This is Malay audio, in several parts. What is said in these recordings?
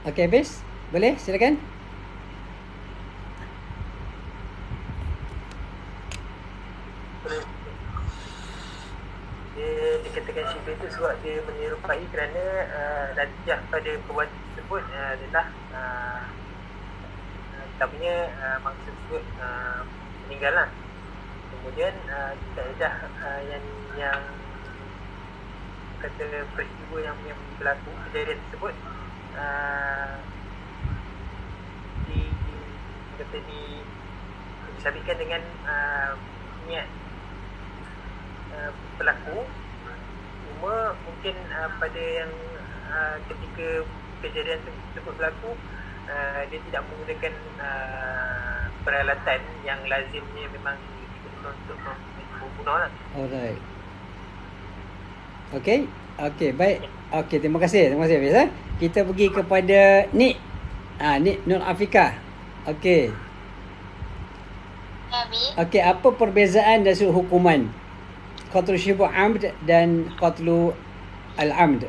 Okey, Hafiz, boleh silakan. Dia dikatakan syibh itu sebab dia menyerupai kerana natijah pada perbuatan tersebut adalah utamanya mangsa tersebut meninggal lah. Kemudian kaedah yang kata peristiwa yang berlaku, kejadian tersebut disabitkan dengan niat pelaku. Cuma mungkin pada yang ketika kejadian tersebut berlaku, dia tidak menggunakan peralatan yang lazimnya memang digunakan untuk membunuh lah. Alright. Okey, baik. Okey, terima kasih Hafiz. Kita pergi kepada Nik. Nik Nur Afika. Okey. Okey, apa perbezaan dari sudut hukuman qatlu syibhu amd dan qatlu al-amd?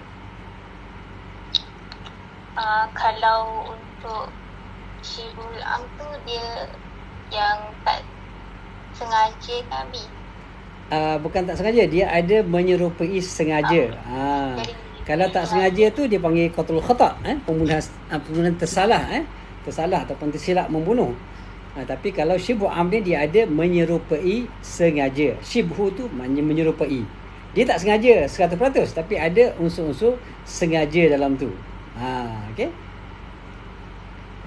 Kalau untuk syibhul amd tu dia yang tak sengaja Nabi. Bukan tak sengaja, dia ada menyerupai sengaja. Kalau tak sengaja tu dia panggil qatlul khata', pembunuhan tersalah, tersalah ataupun tersilap membunuh. Tapi kalau syibhu amd dia ada menyerupai sengaja. Syibhu tu menyerupai. Dia tak sengaja 100%, tapi ada unsur-unsur sengaja dalam tu. Okey.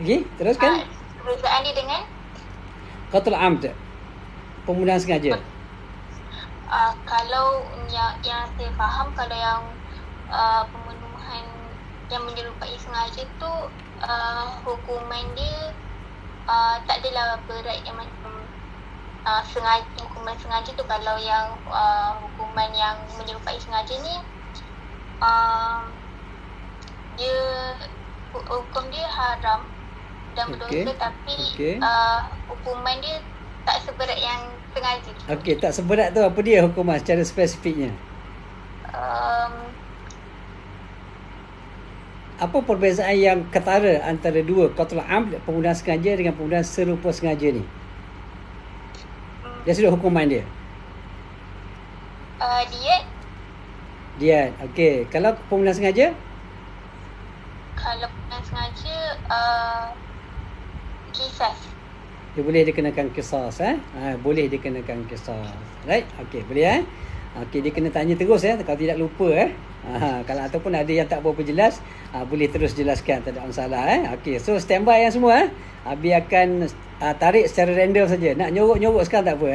Okey, teruskan. Perbezaan dia dengan qatlul amd, pembunuhan sengaja. Kalau yang saya faham, kalau yang pembunuhan yang menyerupai sengaja tu hukuman dia tak adalah berat yang macam sengaja. Hukuman sengaja tu, kalau yang hukuman yang menyerupai sengaja ni dia hukum dia haram dan berdosa, tapi hukuman dia tak seberat yang sengaja. Okey, tak seberat tu apa dia hukuman secara spesifiknya? Apa perbezaan yang ketara antara dua, qatlul amd, pembunuhan sengaja, dengan pembunuhan serupa sengaja ni? Dia sudah hukuman dia. Diat. Okey, kalau pembunuhan sengaja? Kalau pembunuhan sengaja kisas. Dia boleh dikenakan qisas, boleh dikenakan qisas. Right? Okey, boleh Okey, dia kena tanya terus kalau tidak lupa kalau ataupun ada yang tak berapa jelas, boleh terus jelaskan, tak ada masalah Okey, so standby yang semua Abi akan tarik secara random saja. Nak nyorok-nyorok sekarang tak apa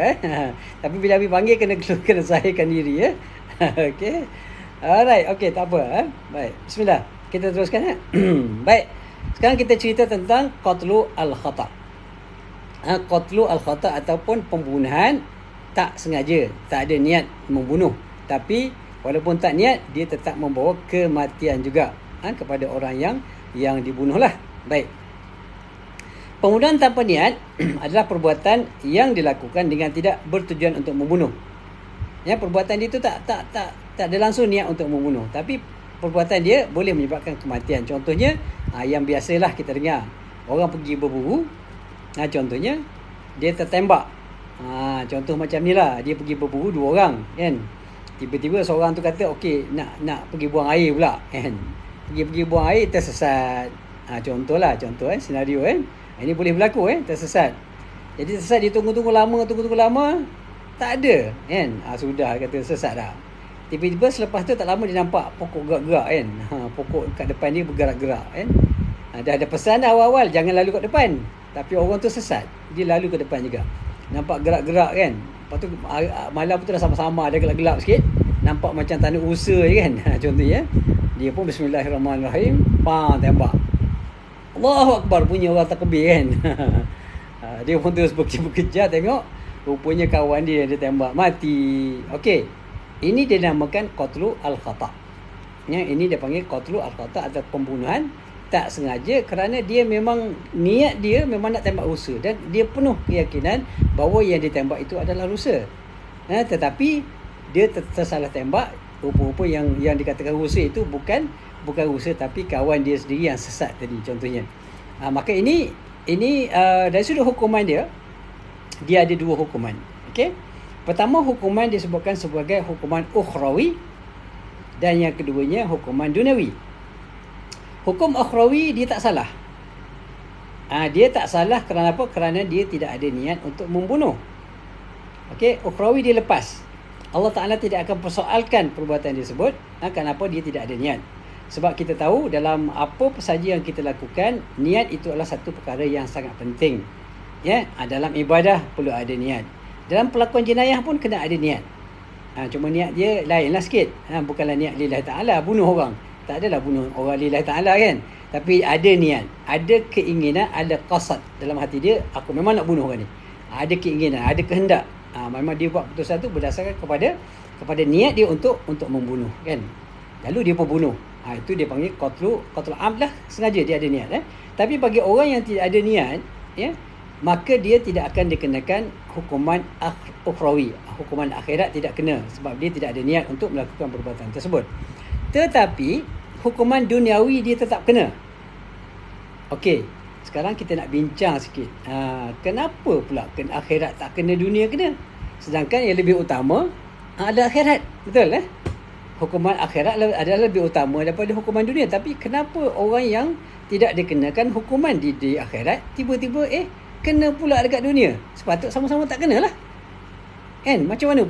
tapi bila Abi panggil kena zahirkan diri Okey. Alright, okey, tak apa Baik, bismillah. Kita teruskan Baik. Sekarang kita cerita tentang qatlu al-khata'. Qatlu al-khata' ataupun pembunuhan tak sengaja, tak ada niat membunuh, tapi walaupun tak niat, dia tetap membawa kematian juga kepada orang yang dibunuh lah. Baik. Pembunuhan tanpa niat adalah perbuatan yang dilakukan dengan tidak bertujuan untuk membunuh. Perbuatan dia tu tak ada langsung niat untuk membunuh, tapi perbuatan dia boleh menyebabkan kematian. Contohnya yang biasalah kita dengar, orang pergi berburu, contohnya dia tertembak. Contoh macam ni lah, dia pergi berburu 2 orang kan. Tiba-tiba seorang tu kata okey, nak pergi buang air pula kan. Pergi buang air, tersesat. Contoh senario ini boleh berlaku tersesat. Jadi tersesat, dia tunggu lama, tak ada kan. Sudah kata sesat dah. Tiba-tiba selepas tu tak lama dia nampak pokok gerak-gerak kan. Pokok kat depan dia bergerak-gerak kan. Dah ada pesan awal-awal jangan lalu kat depan, tapi orang tu sesat, dia lalu ke depan juga. Nampak gerak-gerak kan. Lepas tu malam tu dah sama-sama, ada gelap-gelap sikit, nampak macam tanda usaha je kan. Contohnya dia pun bismillahirrahmanirrahim, tembak. Allahu Akbar, bunyi orang takbir kan. Dia pun terus bekerja tengok, rupanya kawan dia tembak, mati. Okey, ini dinamakan qatlu al-khata'. Ini dia panggil qatlu al-khata' atau pembunuhan tak sengaja, kerana dia memang niat dia memang nak tembak rusa dan dia penuh keyakinan bahawa yang ditembak itu adalah rusa. Tetapi dia tersalah tembak rupa-rupa yang dikatakan Rusia itu bukan Rusia, tapi kawan dia sendiri yang sesat tadi contohnya. Maka ini dari sudut hukuman dia ada dua hukuman. Okey. Pertama, hukuman disebutkan sebagai hukuman ukhrawi, dan yang keduanya hukuman duniawi. Hukum ukhrawi dia tak salah. Dia tak salah kerana apa? Kerana dia tidak ada niat untuk membunuh. Okey, ukhrawi dia lepas. Allah Ta'ala tidak akan persoalkan perbuatan tersebut. Kenapa dia tidak ada niat? Sebab kita tahu dalam apa sahaja yang kita lakukan, niat itu adalah satu perkara yang sangat penting. Ya, dalam ibadah perlu ada niat. Dalam pelakuan jenayah pun kena ada niat. Cuma niat dia lainlah sikit. Bukanlah niat lillahi ta'ala bunuh orang. Tak adalah bunuh orang lillahi ta'ala kan. Tapi ada niat, ada keinginan, ada qasad dalam hati dia, aku memang nak bunuh orang ni. Ada keinginan, ada kehendak. Memang dia buat keputusan tu berdasarkan kepada niat dia untuk membunuh kan. Lalu dia pun bunuh. Itu dia panggil qatlu amd lah, sengaja dia ada niat. Tapi bagi orang yang tidak ada niat, ya, maka dia tidak akan dikenakan hukuman ukhrawi. Hukuman akhirat tidak kena sebab dia tidak ada niat untuk melakukan perbuatan tersebut. Tetapi hukuman duniawi dia tetap kena. Okey, sekarang kita nak bincang sikit. Kenapa pula akhirat tak kena, dunia kena? Sedangkan yang lebih utama adalah akhirat. Betul hukuman akhirat adalah lebih utama daripada hukuman dunia. Tapi kenapa orang yang tidak dikenakan hukuman di akhirat tiba-tiba kena pula dekat dunia? Sepatut sama-sama tak kena lah kan. Macam mana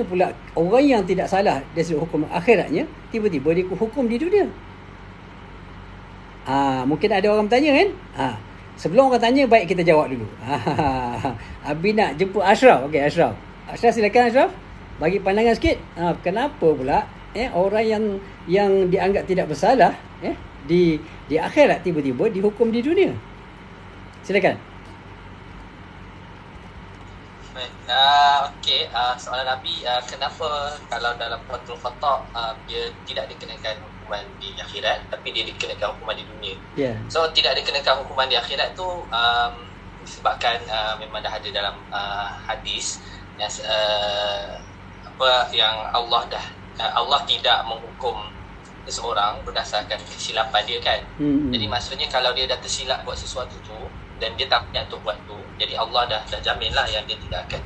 pula orang yang tidak salah dari sudut hukum akhiratnya tiba-tiba dihukum di dunia? Mungkin ada orang bertanya kan. Sebelum orang tanya, baik kita jawab dulu. Abi nak jemput Ashraf. Okey, Ashraf silakan Ashraf, bagi pandangan sikit. Kenapa pula orang yang dianggap tidak bersalah di akhirat tiba-tiba dihukum di dunia? Silakan. Baik. Okey, soalan Nabi, kenapa kalau dalam qatlul khata' dia tidak dikenakan hukuman di akhirat tapi dia dikenakan hukuman di dunia? Yeah. So tidak dikenakan hukuman di akhirat tu disebabkan memang dah ada dalam hadis yang yang Allah tidak menghukum seseorang berdasarkan kesilapan dia kan. Jadi maksudnya kalau dia dah tersilap buat sesuatu tu dan dia tak niat untuk buat tu, jadi Allah dah jamin lah yang dia tidak akan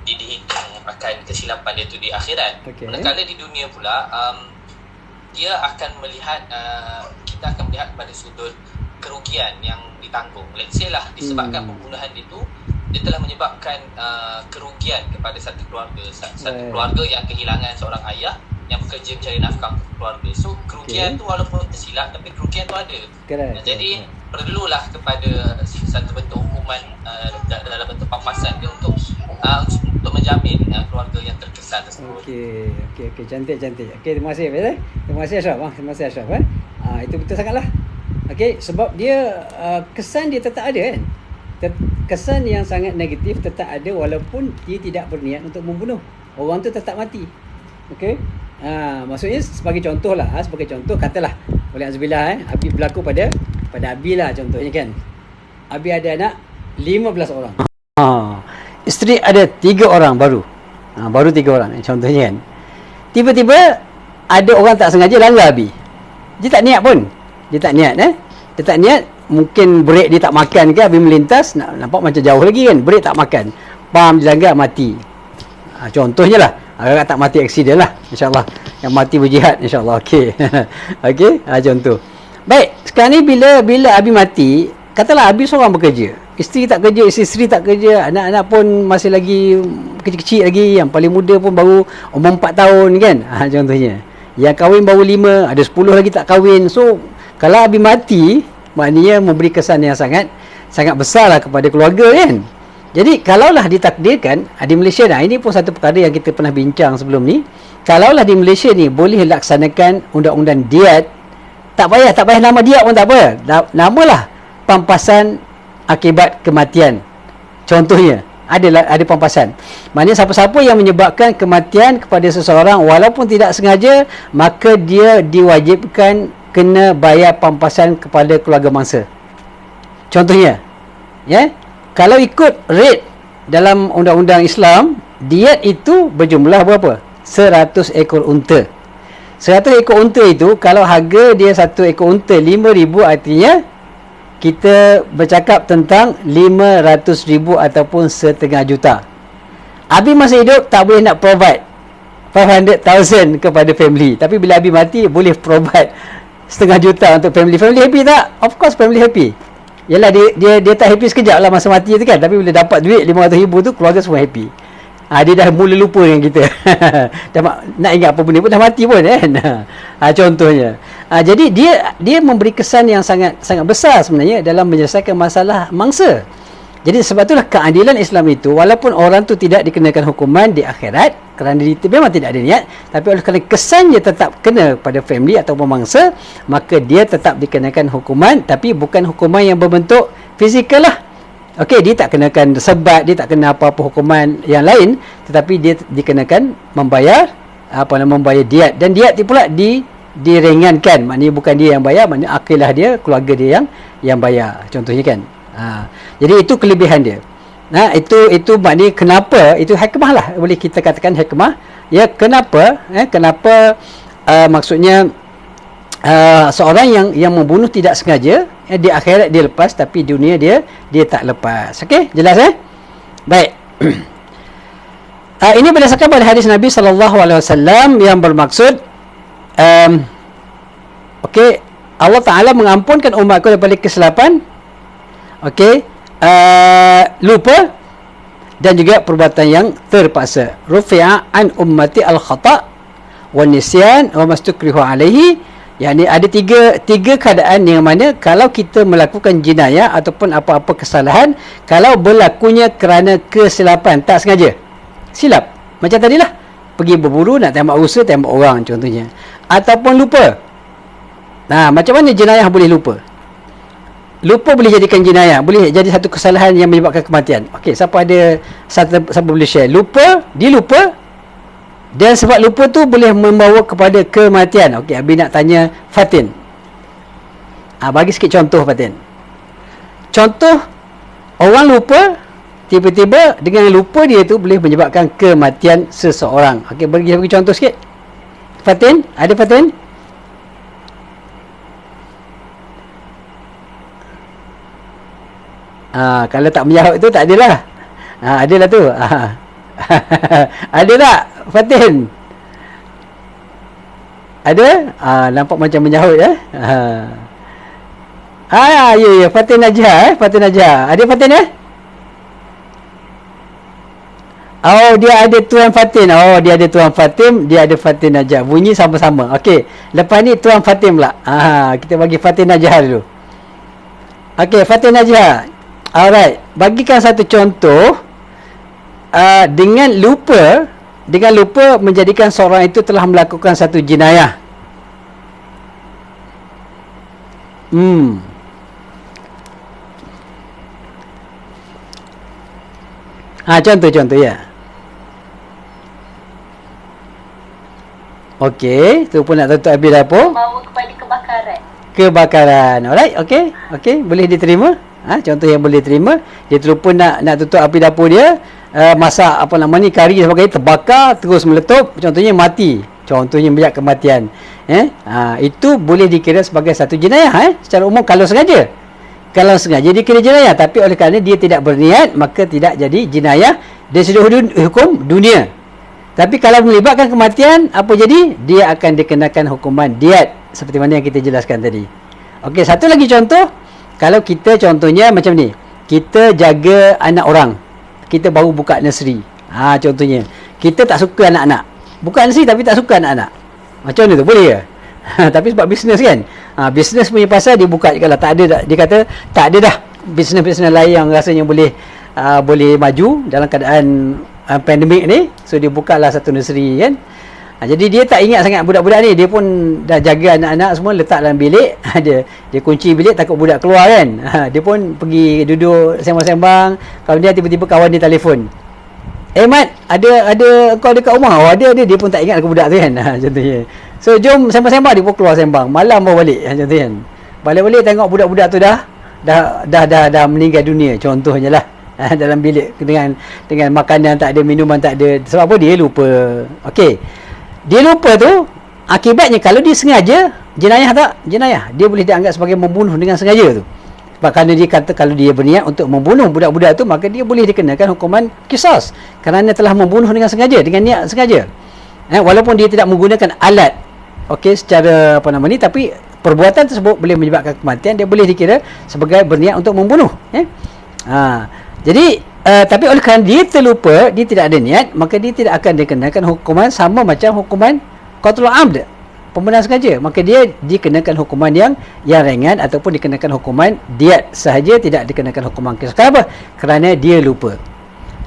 dihitung akan kesilapan dia tu di akhirat. Manakala di dunia pula dia akan melihat kita akan melihat pada sudut kerugian yang ditanggung. Let's say lah disebabkan pembunuhan itu, dia telah menyebabkan kerugian kepada satu keluarga, keluarga yang kehilangan seorang ayah yang bekerja mencari nafkah untuk keluarga. So kerugian tu walaupun tersilap tapi kerugian tu ada. Jadi perlulah kepada satu bentuk hukuman dalam bentuk pampasan dia untuk menjamin keluarga yang terkesan tersebut. Okey, cantik. Okey, terima kasih. Terima kasih Ashraf. Terima kasih Ashraf. Itu betul sangatlah. Okey, sebab dia kesan dia tetap ada kan. Kesan yang sangat negatif tetap ada walaupun dia tidak berniat untuk membunuh. Orang tu tetap mati. Okey. Maksudnya sebagai contoh lah, sebagai contoh katalah oleh azbillah Abi berlaku pada Abi lah contohnya kan. Abi ada anak 15 orang. Isteri ada 3 orang baru. Baru 3 orang contohnya kan. Tiba-tiba ada orang tak sengaja langgar Abi. Dia tak niat pun. Dia tak niat, mungkin brek dia tak makan ke, Abi melintas, nampak macam jauh lagi kan, brek tak makan. Pam, dia langgar, mati. Contohnya lah. Agak tak mati aksiden lah, insyaAllah. Yang mati berjihad, insyaAllah. Okey. Okey, contoh. Baik, sekarang ni bila Abi mati, katalah Abi seorang bekerja. Isteri tak kerja, isteri tak kerja, anak-anak pun masih lagi kecil-kecil lagi, yang paling muda pun baru umur 4 tahun kan. Contohnya. Yang kahwin baru 5, ada 10 lagi tak kahwin. So, kalau Abi mati, maknanya memberi kesan yang sangat besar lah kepada keluarga kan. Jadi kalaulah ditakdirkan di Malaysia, ini pun satu perkara yang kita pernah bincang sebelum ni. Kalaulah di Malaysia ni boleh laksanakan undang-undang diat, tak payah nama diat pun tak apa. Namalah pampasan akibat kematian. Contohnya ada pampasan. Maknanya siapa-siapa yang menyebabkan kematian kepada seseorang walaupun tidak sengaja, maka dia diwajibkan kena bayar pampasan kepada keluarga mangsa. Contohnya, kalau ikut rate dalam undang-undang Islam, diat itu berjumlah berapa? 100 ekor unta. 100 ekor unta itu, kalau harga dia satu ekor unta 5,000, artinya kita bercakap tentang 500,000 ataupun setengah juta. Abi masa hidup tak boleh nak provide 500,000 kepada family, tapi bila Abi mati boleh provide setengah juta untuk family. Family happy tak? Of course family happy. Yalah, dia tak happy sekejap lah masa mati tu kan, tapi bila dapat duit 500,000 tu, keluarga semua happy. Dia dah mula lupa dengan kita. Nak ingat apa benda pun dah mati pun kan. Contohnya. Jadi dia memberi kesan yang sangat sangat besar sebenarnya dalam menyelesaikan masalah mangsa. Jadi sebab itulah keadilan Islam itu, walaupun orang tu tidak dikenakan hukuman di akhirat kerana dia memang tidak ada niat, tapi oleh kerana kesannya tetap kena pada family atau mangsa, maka dia tetap dikenakan hukuman, tapi bukan hukuman yang berbentuk fizikal lah. Okey, dia tak kenakan sebat, dia tak kena apa-apa hukuman yang lain, tetapi dia dikenakan membayar membayar diat, dan diat itu pula diringankan. Maknanya bukan dia yang bayar, maknanya akilah dia, keluarga dia yang bayar, contohnya kan. Jadi itu kelebihan dia. Itu maknanya kenapa, itu hikmah lah, boleh kita katakan hikmah. Ya, kenapa maksudnya seorang yang membunuh tidak sengaja, di akhirat dia lepas, tapi dunia dia tak lepas. Okey, jelas Baik. Ini berdasarkan pada hadis Nabi SAW yang bermaksud okey, Allah Ta'ala mengampunkan umatku daripada kesilapan, okey, lupa dan juga perbuatan yang terpaksa. Rufi'a an ummati al-khata' wa nisyan wa mastukrihu alaihi. Yani ada tiga keadaan yang mana kalau kita melakukan jinayah ataupun apa-apa kesalahan, kalau berlakunya kerana kesilapan, tak sengaja, silap, macam tadilah, pergi berburu nak tembak rusa, tembak orang contohnya, ataupun lupa. Macam mana jenayah boleh lupa? Lupa boleh jadikan jenayah, boleh jadi satu kesalahan yang menyebabkan kematian. Okey, siapa boleh share? Dia lupa, dan sebab lupa tu boleh membawa kepada kematian. Okey, Abi nak tanya Fatin. Bagi sikit contoh Fatin. Contoh, orang lupa, tiba-tiba dengan lupa dia tu boleh menyebabkan kematian seseorang. Okey, bagi contoh sikit. Fatin, ada Fatin? Kalau tak menjawab tu tak adalah. Adalah tu. Ada tak Fatin? Ada? Nampak macam menjahut ya. Ya Fatin Najah Fatin Najah. Ada Fatin Oh, dia ada Tuan Fatin. Oh, dia ada Tuan Fatim, dia ada Fatin Najah. Bunyi sama-sama. Okey, lepas ni Tuan Fatim pula. Kita bagi Fatin Najah dulu. Okey, Fatin Najah. Alright, bagikan satu contoh dengan lupa menjadikan seorang itu telah melakukan satu jenayah. Contoh ya. Okey, tu pun nak tutup habis dapur. Bawa kepada Kebakaran. Alright, okey, boleh diterima. Contoh yang boleh terima. Dia terlupa nak tutup api dapur dia, masak kari dan sebagainya, terbakar, terus meletup, contohnya mati, contohnya biak kematian. Itu boleh dikira sebagai satu jenayah secara umum kalau sengaja dikira jenayah, tapi oleh kerana dia tidak berniat, maka tidak jadi jenayah dari sudut hukum dunia. Tapi kalau melibatkan kematian, apa jadi? Dia akan dikenakan hukuman diat, seperti mana yang kita jelaskan tadi. Okey, satu lagi contoh. Kalau kita contohnya macam ni, kita jaga anak orang, kita baru buka nursery, contohnya kita tak suka anak-anak, buka nursery tapi tak suka anak-anak, macam mana tu, boleh ke? Tapi sebab bisnes kan, bisnes punya pasal dia buka je. Kalau tak ada, dia kata tak ada dah bisnes-bisnes lain yang rasanya boleh maju dalam keadaan pandemik ni, so dia buka lah satu nursery kan. Jadi dia tak ingat sangat budak-budak ni, dia pun dah jaga anak-anak semua, letak dalam bilik. Dia kunci bilik takut budak keluar kan. Dia pun pergi duduk sembang-sembang. Kalau dia tiba-tiba kawan dia telefon, Mat, ada kau dekat rumah? Ada. Dia pun tak ingat ke budak tu kan. Contohnya. So jom sembang-sembang, dia pun keluar sembang. Malam baru balik contohnya kan. Balik-balik tengok budak-budak tu dah meninggal dunia, contohnya lah. dalam bilik dengan makanan tak ada, minuman tak ada. Sebab apa? Dia lupa. Okey. Dia lupa tu akibatnya kalau dia sengaja, jenayah tak? Jenayah. Dia boleh dianggap sebagai membunuh dengan sengaja tu. Sebab kerana dia kata kalau dia berniat untuk membunuh budak-budak tu, maka dia boleh dikenakan hukuman qisas kerana telah membunuh dengan sengaja, dengan niat sengaja. Walaupun dia tidak menggunakan alat, okey, secara apa nama ni, tapi perbuatan tersebut boleh menyebabkan kematian, dia boleh dikira sebagai berniat untuk membunuh. Jadi tapi oleh kerana dia terlupa, dia tidak ada niat, maka dia tidak akan dikenakan hukuman sama macam hukuman qatlul amd, pembunuhan sengaja. Maka dia dikenakan hukuman yang ringan ataupun dikenakan hukuman diat sahaja, tidak dikenakan hukuman qisas. Kenapa? Kerana dia lupa.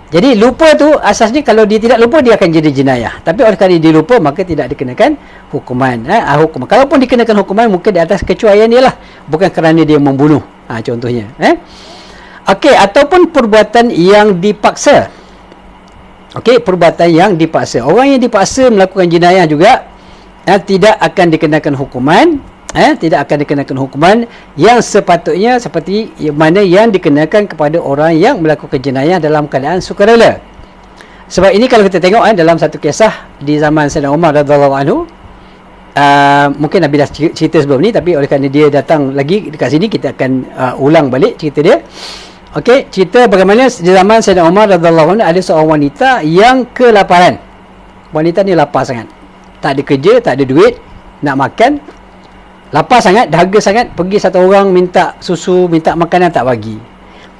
Jadi lupa tu asasnya, kalau dia tidak lupa dia akan jadi jenayah. Tapi oleh kerana dia lupa, maka tidak dikenakan hukuman. Hukuman. Kalaupun dikenakan hukuman, mungkin di atas kecuaian dia lah, bukan kerana dia membunuh. Contohnya. Okey, ataupun perbuatan yang dipaksa. Okey, perbuatan yang dipaksa. Orang yang dipaksa melakukan jenayah juga tidak akan dikenakan hukuman, tidak akan dikenakan hukuman yang sepatutnya seperti mana yang dikenakan kepada orang yang melakukan jenayah dalam keadaan sukarela. Sebab ini kalau kita tengok dalam satu kisah di zaman Sayyidina Umar radhiyallahu anhu, mungkin Nabi dah cerita sebelum ni, tapi oleh kerana dia datang lagi dekat sini, kita akan ulang balik cerita dia. Okey, cerita bagaimana di zaman Sayyidina Umar radhiyallahu anhu ada seorang wanita yang kelaparan. Wanita ni lapar sangat. Tak ada kerja, tak ada duit, nak makan. Lapar sangat, dahaga sangat. Pergi satu orang minta susu, minta makanan, tak bagi.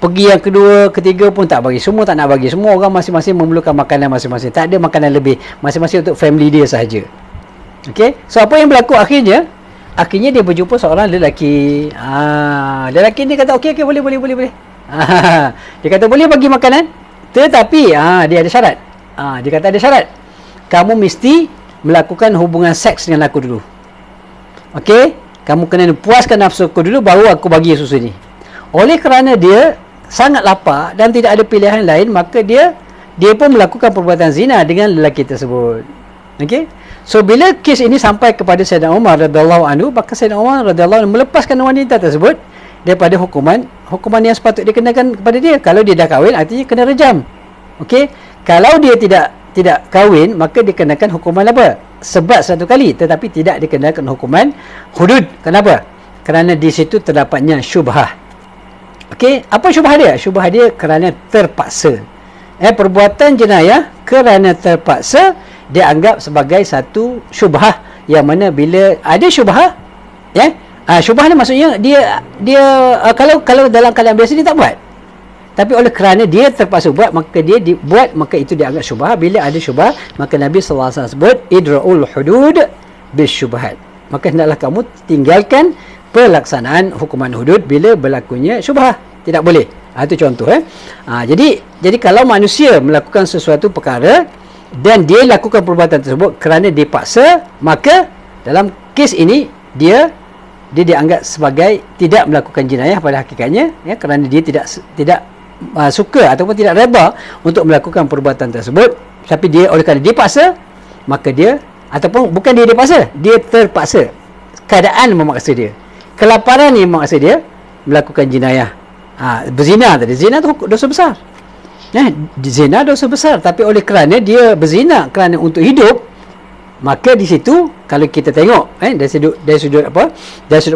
Pergi yang kedua, ketiga pun tak bagi. Semua tak nak bagi. Semua orang masing-masing memerlukan makanan masing-masing. Tak ada makanan lebih. Masing-masing untuk family dia sahaja. Okey. So apa yang berlaku akhirnya dia berjumpa seorang lelaki. Lelaki ni kata okey boleh. Dia kata boleh bagi makanan, tetapi dia ada syarat. Dia kata ada syarat. Kamu mesti melakukan hubungan seks dengan aku dulu. Okey, kamu kena puaskan nafsu aku dulu, baru aku bagi susu ni. Oleh kerana dia sangat lapar dan tidak ada pilihan lain, maka dia pun melakukan perbuatan zina dengan lelaki tersebut. Okey. So bila kes ini sampai kepada Sayyidina Umar radhiyallahu anhu, maka Sayyidina Umar radhiyallahu anhu melepaskan wanita tersebut daripada hukuman yang sepatutnya dikenakan kepada dia. Kalau dia dah kahwin, artinya kena rejam. Okey. Kalau dia tidak kahwin, maka dikenakan hukuman apa? Sebat satu kali, tetapi tidak dikenakan hukuman hudud. Kenapa? Kerana di situ terdapatnya syubhah. Okey, apa syubhah dia? Syubhah dia kerana terpaksa. Perbuatan jenayah kerana terpaksa dianggap sebagai satu syubhah, yang mana bila ada syubhah, syubhah ni maksudnya dia kalau dalam keadaan biasa dia tak buat. Tapi oleh kerana dia terpaksa buat, maka dia dibuat, maka itu dianggap syubhah. Bila ada syubhah, maka Nabi SAW sebut idra'ul hudud bisyubhat. Maka hendaklah kamu tinggalkan pelaksanaan hukuman hudud bila berlakunya syubhah. Tidak boleh. Itu contoh. Jadi kalau manusia melakukan sesuatu perkara dan dia lakukan perbuatan tersebut kerana dipaksa, maka dalam kes ini dia dianggap sebagai tidak melakukan jenayah pada hakikatnya, kerana dia tidak suka ataupun tidak reda untuk melakukan perbuatan tersebut. Tapi dia oleh kerana dipaksa, maka dia, ataupun bukan dia dipaksa, dia terpaksa, keadaan memaksa dia, kelaparan yang memaksa dia melakukan jenayah. Berzina tadi, zina tu dosa besar. Zina dosa besar, tapi oleh kerana dia berzina kerana untuk hidup, maka di situ kalau kita tengok dari sudut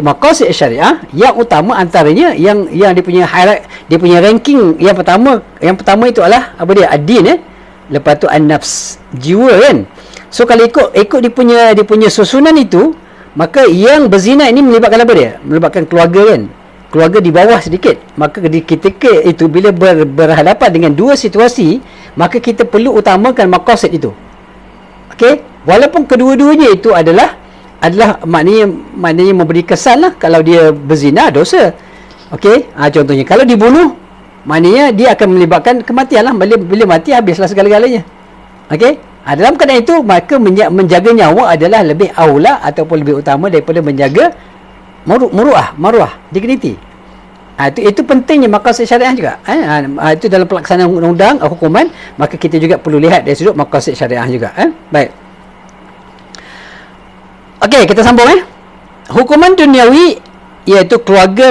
maqasid syariah, yang utama antaranya yang dia punya highlight, dia punya ranking yang pertama itu adalah apa dia? Ad-din, lepas tu an-nafs, jiwa kan. So kalau ikut dia punya susunan itu, maka yang berzina ini melibatkan apa dia? Melibatkan keluarga kan. Keluarga di bawah sedikit. Maka ketika itu bila berhadapan dengan dua situasi, maka kita perlu utamakan maqasid itu. Okey, walaupun kedua-duanya itu adalah maknanya memberi kesan lah. Kalau dia berzina, dosa. Okey, contohnya kalau dibunuh, maknanya dia akan melibatkan kematian lah. Bila mati, habislah segala-galanya. Okey, dalam keadaan itu, maka menjaga nyawa adalah lebih aula ataupun lebih utama daripada menjaga maruah, dignity. Itu pentingnya maqasid syariah juga. Itu dalam pelaksanaan undang-undang, hukuman, maka kita juga perlu lihat dari sudut maqasid syariah juga. Baik. Okey, kita sambung. Hukuman duniawi, iaitu keluarga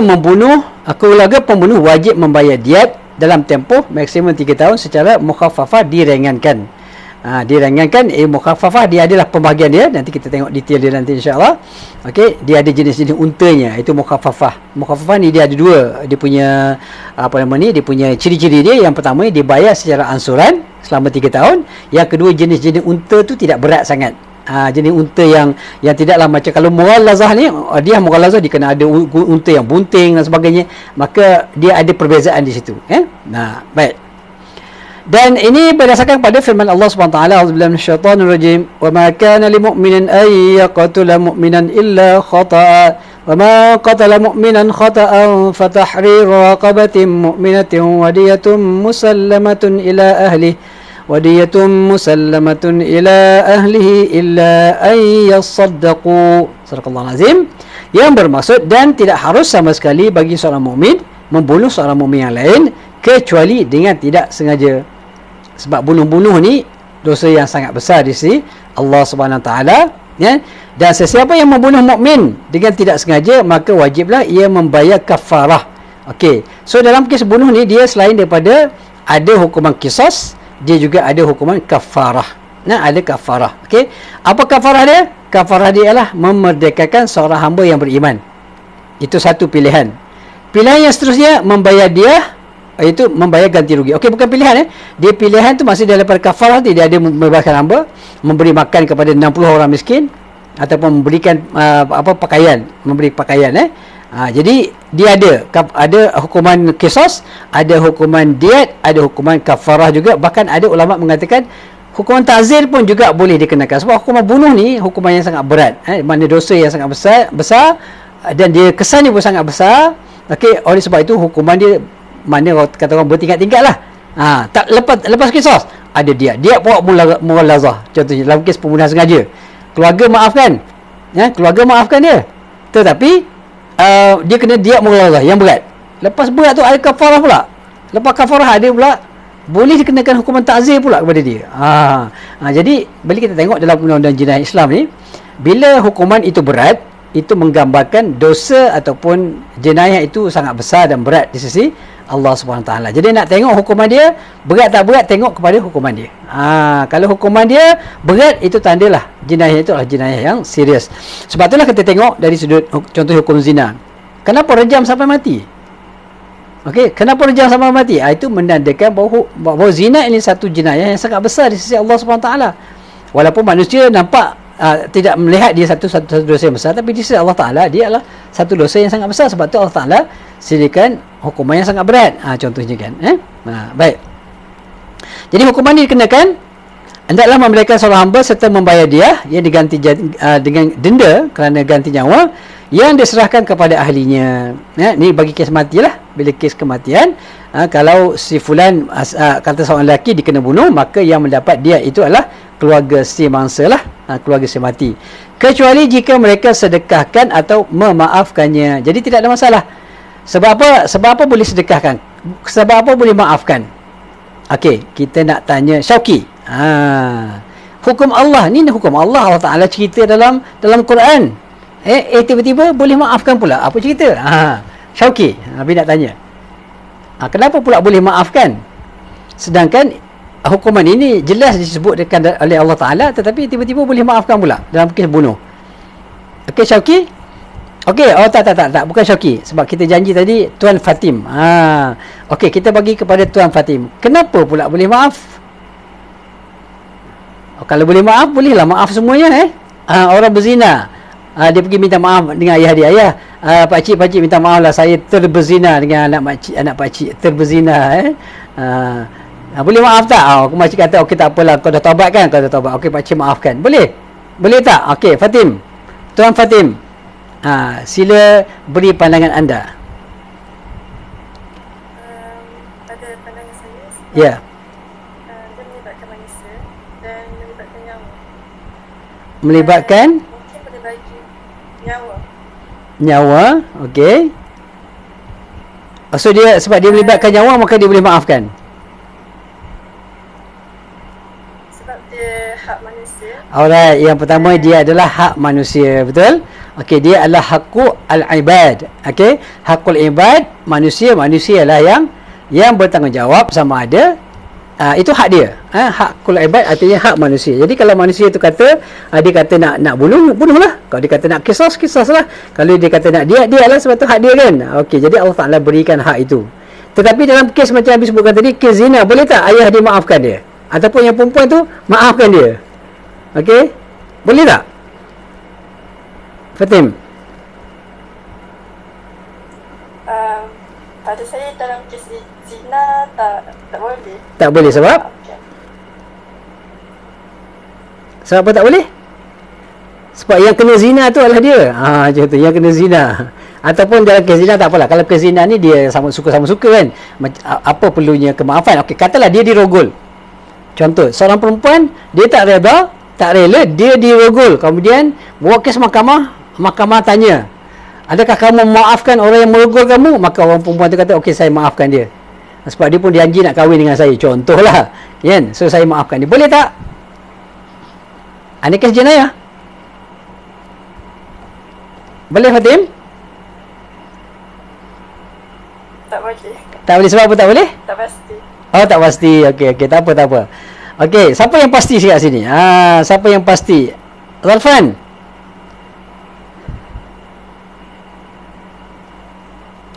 pembunuh wajib membayar diat dalam tempoh maksimum 3 tahun secara mukhaffafah diringankan. Diringankan, mukhaffafah dia adalah pembahagian dia, nanti kita tengok detail dia nanti insya-Allah. Okey, dia ada jenis-jenis untanya, itu mukhaffafah. Mukhaffafah ni dia ada dua, dia punya dia punya ciri-ciri dia. Yang pertama, dia bayar secara ansuran selama 3 tahun. Yang kedua, jenis-jenis unta tu tidak berat sangat. Jenis unta yang tidaklah macam kalau mughallazah ni, dia mughallazah dia kena ada unta yang bunting dan sebagainya, maka dia ada perbezaan di situ. Baik. Dan ini berdasarkan pada firman Allah Subhanahu wa taala, auzubillahi minasyaitonir rajim, wa ma kana lil mu'minin ay yaqtula mu'minan illa khata'a wa ma qatala mu'minan khata'an fatahriru raqabatin mu'minatin wadiyatun musallamatun ila ahlihi illa ay yasaddaqu. Sadaqallahu azim. Yang bermaksud, dan tidak harus sama sekali bagi seorang mukmin membunuh seorang mukmin yang lain kecuali dengan tidak sengaja. Sebab bunuh-bunuh ni dosa yang sangat besar di sisi Allah Subhanahu Wa Taala, ya. Dan sesiapa yang membunuh mukmin dengan tidak sengaja, maka wajiblah ia membayar kafarah. Okey. So dalam kes bunuh ni, dia selain daripada ada hukuman qisas, dia juga ada hukuman kafarah. Ada kafarah. Okey. Apa kafarah dia? Kafarah dia ialah memerdekakan seorang hamba yang beriman. Itu satu pilihan. Pilihan yang seterusnya, membayar dia, iaitu membayar ganti rugi. Okey, bukan pilihan. Dia pilihan tu masih daripada kafarah. Dia ada membebaskan hamba, memberi makan kepada 60 orang miskin, ataupun memberikan pakaian, memberi pakaian. Jadi dia ada hukuman qisas, ada hukuman diat, ada hukuman kafarah juga. Bahkan ada ulama mengatakan hukuman ta'zir pun juga boleh dikenakan. Sebab hukuman bunuh ni hukuman yang sangat berat, mana dosa yang sangat besar, dan dia kesannya pun sangat besar. Okey, oleh sebab itu hukuman dia, mana kata orang, bertingkat-tingkat lah. Tak lepas kisos, ada dia buat mughallazah. Contohnya dalam kes pembunuhan sengaja, keluarga maafkan, keluarga maafkan dia, tetapi dia kena dia mughallazah yang berat. Lepas berat tu ada kafarah pula. Lepas kafarah ada pula boleh dikenakan hukuman ta'zir pula kepada dia. Jadi bila kita tengok dalam undang-undang jenayah Islam ni, bila hukuman itu berat, itu menggambarkan dosa ataupun jenayah itu sangat besar dan berat di sisi Allah Subhanahu Wa Taala. Jadi nak tengok hukuman dia berat tak berat, tengok kepada hukuman dia. Kalau hukuman dia berat, itu tandalah jenayah itu adalah jenayah yang serius. Sebab itulah kita tengok dari sudut contoh hukum zina. Kenapa rejam sampai mati? Okey, kenapa rejam sampai mati? Itu menandakan bahawa zina ini satu jenayah yang sangat besar di sisi Allah Subhanahu Wa Taala. Walaupun manusia nampak tidak melihat dia satu dosa yang besar, tapi di sisi Allah Ta'ala dia adalah satu dosa yang sangat besar. Sebab tu Allah Ta'ala sediakan hukuman yang sangat berat. Contohnya kan. Baik. Jadi hukuman ini dikenakan, hendaklah memberikan seorang hamba serta membayar dia yang diganti dengan denda kerana ganti nyawa yang diserahkan kepada ahlinya. Ni bagi kes mati lah. Bila kes kematian, kalau si fulan kata seorang lelaki dikena bunuh, maka yang mendapat dia itu adalah keluarga si mangsa lah, keluarga si mati, kecuali jika mereka sedekahkan atau memaafkannya. Jadi tidak ada masalah. Sebab apa boleh sedekahkan? Sebab apa boleh maafkan? Okey, kita nak tanya Syauqi. Hukum Allah ni hukum Allah. Allah Ta'ala cerita dalam Quran. Tiba-tiba boleh maafkan pula. Apa cerita? Syauqi, Nabi nak tanya. Kenapa pula boleh maafkan? Sedangkan hukuman ini jelas disebutkan oleh Allah Ta'ala, tetapi tiba-tiba boleh maafkan pula dalam kes bunuh. Okey, Syauqi? Okey, tak, bukan Syauqi. Sebab kita janji tadi Tuan Fatim. Okey, kita bagi kepada Tuan Fatim. Kenapa pula boleh maaf? Kalau boleh maaf, bolehlah maaf semuanya. Orang berzina, dia pergi minta maaf dengan ayah dia. Ayah, pakcik minta maaf lah, saya terbezina dengan anak pakcik terbezina. Boleh maaf tak? Makcik kata, okey tak apalah, kau dah taubat kan? Kau dah taubat. Okey, pakcik maafkan. Boleh tak? Okey, Fatim, Tuan Fatim, sila beri pandangan anda. Pada pandangan saya, Ya. dia melibatkan manusia dan melibatkan nyawa. Melibatkan Mungkin boleh bagi nyawa. Okey. So dia, sebab dia melibatkan nyawa, maka dia boleh maafkan. sebab dia hak manusia. Alright, yang pertama dia adalah hak manusia, betul? Okey, dia adalah hakul al-ibad. Okey, hakul ibad, manusia lah yang yang bertanggungjawab sama ada itu hak dia. Hak kul ibad artinya hak manusia. Jadi kalau manusia itu kata dia kata nak bunuhlah. Kalau dia kata nak kisaslah. Kalau dia kata nak dia lah, sebab tu hak dia kan. Okey, jadi Allah Taala berikan hak itu. Tetapi dalam kes macam Habib sebutkan tadi, kes zina, boleh tak ayah dia maafkan dia? Ataupun yang perempuan tu maafkan dia? Okey? Boleh tak? Fatim? Pada saya dalam kes zina tak boleh. Tak boleh sebab? Sebab apa tak boleh? Sebab yang kena zina tu adalah dia. Macam tu, yang kena zina. Ataupun dalam kes zina tak apalah. Kalau kes zina ni dia sama suka kan. Apa perlunya kemaafan? Okey, katalah dia dirogol. Contoh, seorang perempuan dia tak rela, dia dirogol. Kemudian bawa kes mahkamah tanya, adakah kamu memaafkan orang yang merogol kamu? Maka orang perempuan tu kata, okey, saya maafkan dia. Sebab dia pun janji nak kahwin dengan saya. Contohlah, kan? So saya maafkan dia. Boleh tak? Ini kes jenayah. Boleh, Fatim? Tak boleh. Tak boleh sebab apa tak boleh? Tak pasti. Oh, tak pasti. Okey, tak apa. Okey, siapa yang pasti kat sini? Siapa yang pasti? Zalfan?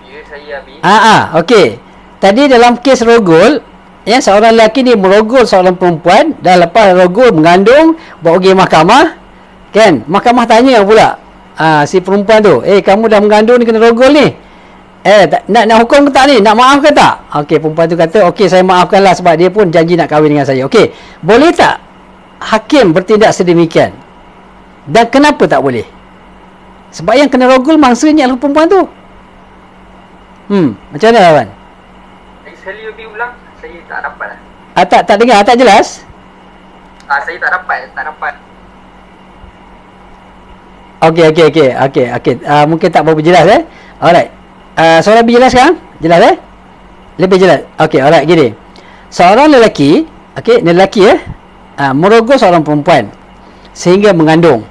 Ya, saya Abi. Okey. Tadi dalam kes rogol, seorang lelaki ni merogol seorang perempuan, dah lepas rogol mengandung, bawa pergi mahkamah, kan? Mahkamah tanya pula si perempuan tu, kamu dah mengandung ni, kena rogol ni. Nak hukum ke tak ni? Nak maaf ke tak? Okey, perempuan tu kata, okey, saya maafkanlah sebab dia pun janji nak kahwin dengan saya. Okey, boleh tak hakim bertindak sedemikian? Dan kenapa tak boleh? Sebab yang kena rogol mangsanya adalah perempuan tu. Macam mana, Lawan? Sekali lebih ulang, saya tak dapat lah. Tak dengar, tak jelas? Saya tak dapat. Okey. Mungkin tak berapa jelas, Alright. Suara lebih jelas sekarang? Jelas, Lebih jelas. Okey, alright, gini. Seorang lelaki, merogol seorang perempuan sehingga mengandung.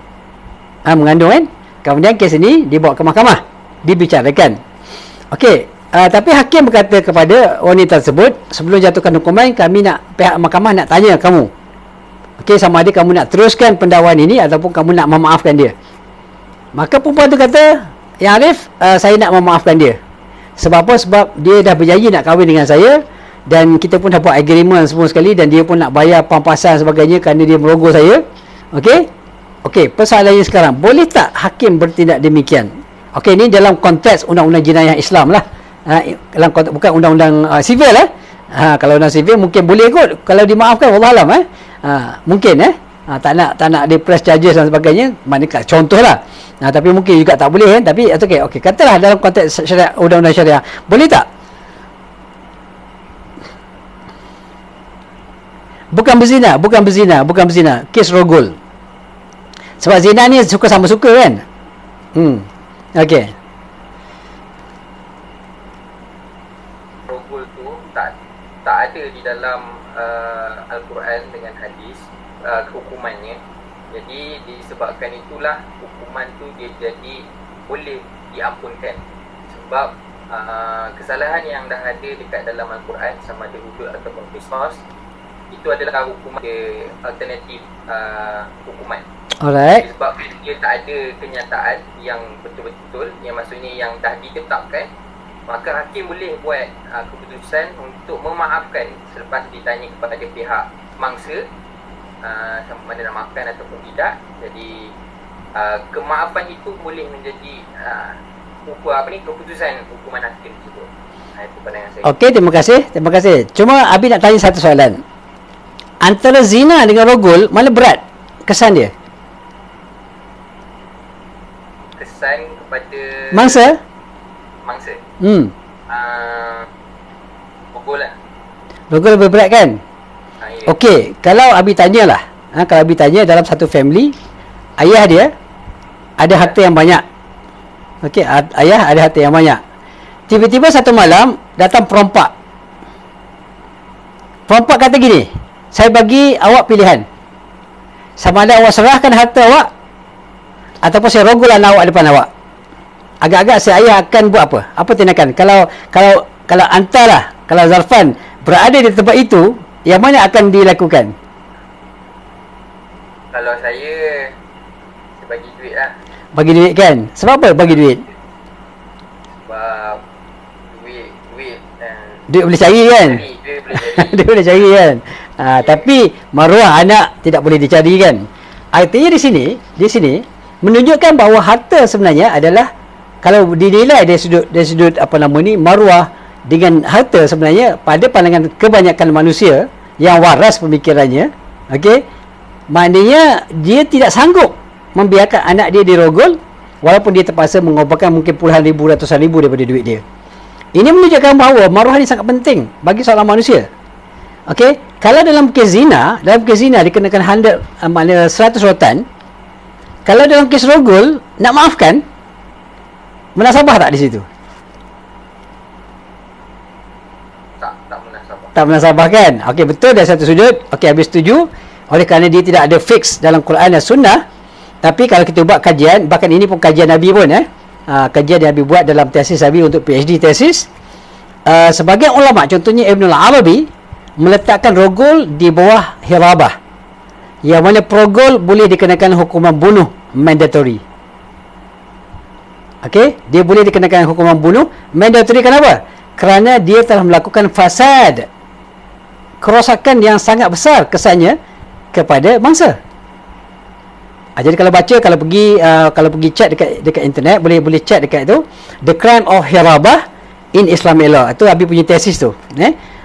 Mengandung, kan? Kemudian kes ini dibawa ke mahkamah, dibicarakan. Okey, tapi hakim berkata kepada wanita tersebut, sebelum jatuhkan hukuman, pihak mahkamah nak tanya kamu. Okey, sama ada kamu nak teruskan pendakwaan ini ataupun kamu nak memaafkan dia. Maka perempuan tu kata, Ya Arif, saya nak memaafkan dia. Sebab apa? Sebab dia dah berjanji nak kahwin dengan saya, dan kita pun dah buat agreement semua sekali, dan dia pun nak bayar pampasan sebagainya kerana dia merogol saya. Okey, persoalannya sekarang, boleh tak hakim bertindak demikian? Okey, ini dalam konteks undang-undang jenayah Islam lah. Dalam konteks, bukan undang-undang sivil kalau undang sivil mungkin boleh kot kalau dimaafkan, wallahualam mungkin tak nak dia press charges dan sebagainya, maknanya contohlah. Tapi mungkin juga tak boleh, kan? Tapi okey, katalah dalam konteks syariat, undang-undang syariah, boleh tak? Bukan berzina, kes rogol. Sebab zina ni suka sama suka, kan? Okey. Rogol tu tak ada di dalam Al-Quran dengan hadis hukumannya. Jadi disebabkan itulah hukuman tu dia jadi boleh diampunkan. Sebab kesalahan yang dah ada dekat dalam Al-Quran, sama ada hudud ataupun qisas, itu adalah hukuman alternatif hukuman. Alright. Sebab dia tak ada kenyataan yang betul-betul, yang maksudnya yang dah ditetapkan, maka hakim boleh buat keputusan untuk memaafkan selepas ditanya kepada pihak mangsa sama ada nak maafkan ataupun tidak. Jadi kemaafan itu boleh menjadi keputusan hukuman hakim tersebut. Itu pandangan saya. Okey, terima kasih. Cuma Abi nak tanya satu soalan. Antara zina dengan rogol, mana berat kesan dia? Kesan kepada mangsa. Rogol lah. Rogol lebih berat, kan? Ya. Okey, kalau Abi tanyalah, kalau Abi tanya dalam satu family, ayah dia ada harta yang banyak. Okey, ayah ada harta yang banyak. Tiba-tiba satu malam datang perompak. Perompak kata gini, saya bagi awak pilihan. Sama ada awak serahkan harta awak ataupun saya rogol anak awak depan awak. Agak-agak ayah akan buat apa? Apa tindakan? Kalau Kalau Zarfan berada di tempat itu, yang mana akan dilakukan? Kalau saya bagi duit lah. Bagi duit kan? Sebab apa bagi duit? Sebab duit Duit boleh cari kan? duit boleh cari. Dia boleh cari kan. Tapi maruah anak tidak boleh dicari kan. Artinya di sini menunjukkan bahawa harta sebenarnya adalah, kalau dinilai dari sudut apa nama ni, maruah dengan harta sebenarnya pada pandangan kebanyakan manusia yang waras pemikirannya, okey, maknanya dia tidak sanggup membiarkan anak dia dirogol walaupun dia terpaksa mengorbankan mungkin puluhan ribu, ratusan ribu daripada duit dia. Ini menunjukkan bahawa maruah ni sangat penting bagi seorang manusia. Okey, kalau dalam kes zina dikenakan 100 rotan. Kalau dalam kes rogol, nak maafkan, munasabah tak di situ? Tak munasabah. Tak munasabah kan? Okey, betul dari satu sudut. Okey, habis setuju. Oleh kerana dia tidak ada fix dalam Quran dan Sunnah. Tapi kalau kita buat kajian, bahkan ini pun kajian Nabi pun kajian yang Nabi buat dalam tesis Nabi untuk PhD tesis. Sebagian ulama, contohnya Ibn al-Arabi, meletakkan rogol di bawah hirabah, yang mana perogol boleh dikenakan hukuman bunuh mandatory. Okey, dia boleh dikenakan hukuman bunuh mandatory. Kenapa? Kerana dia telah melakukan fasad, kerosakan yang sangat besar kesannya kepada bangsa. Jadi kalau pergi chat dekat internet, boleh chat dekat itu, The Crime of Hirabah in Islamic Law. Itu Abi punya tesis tu.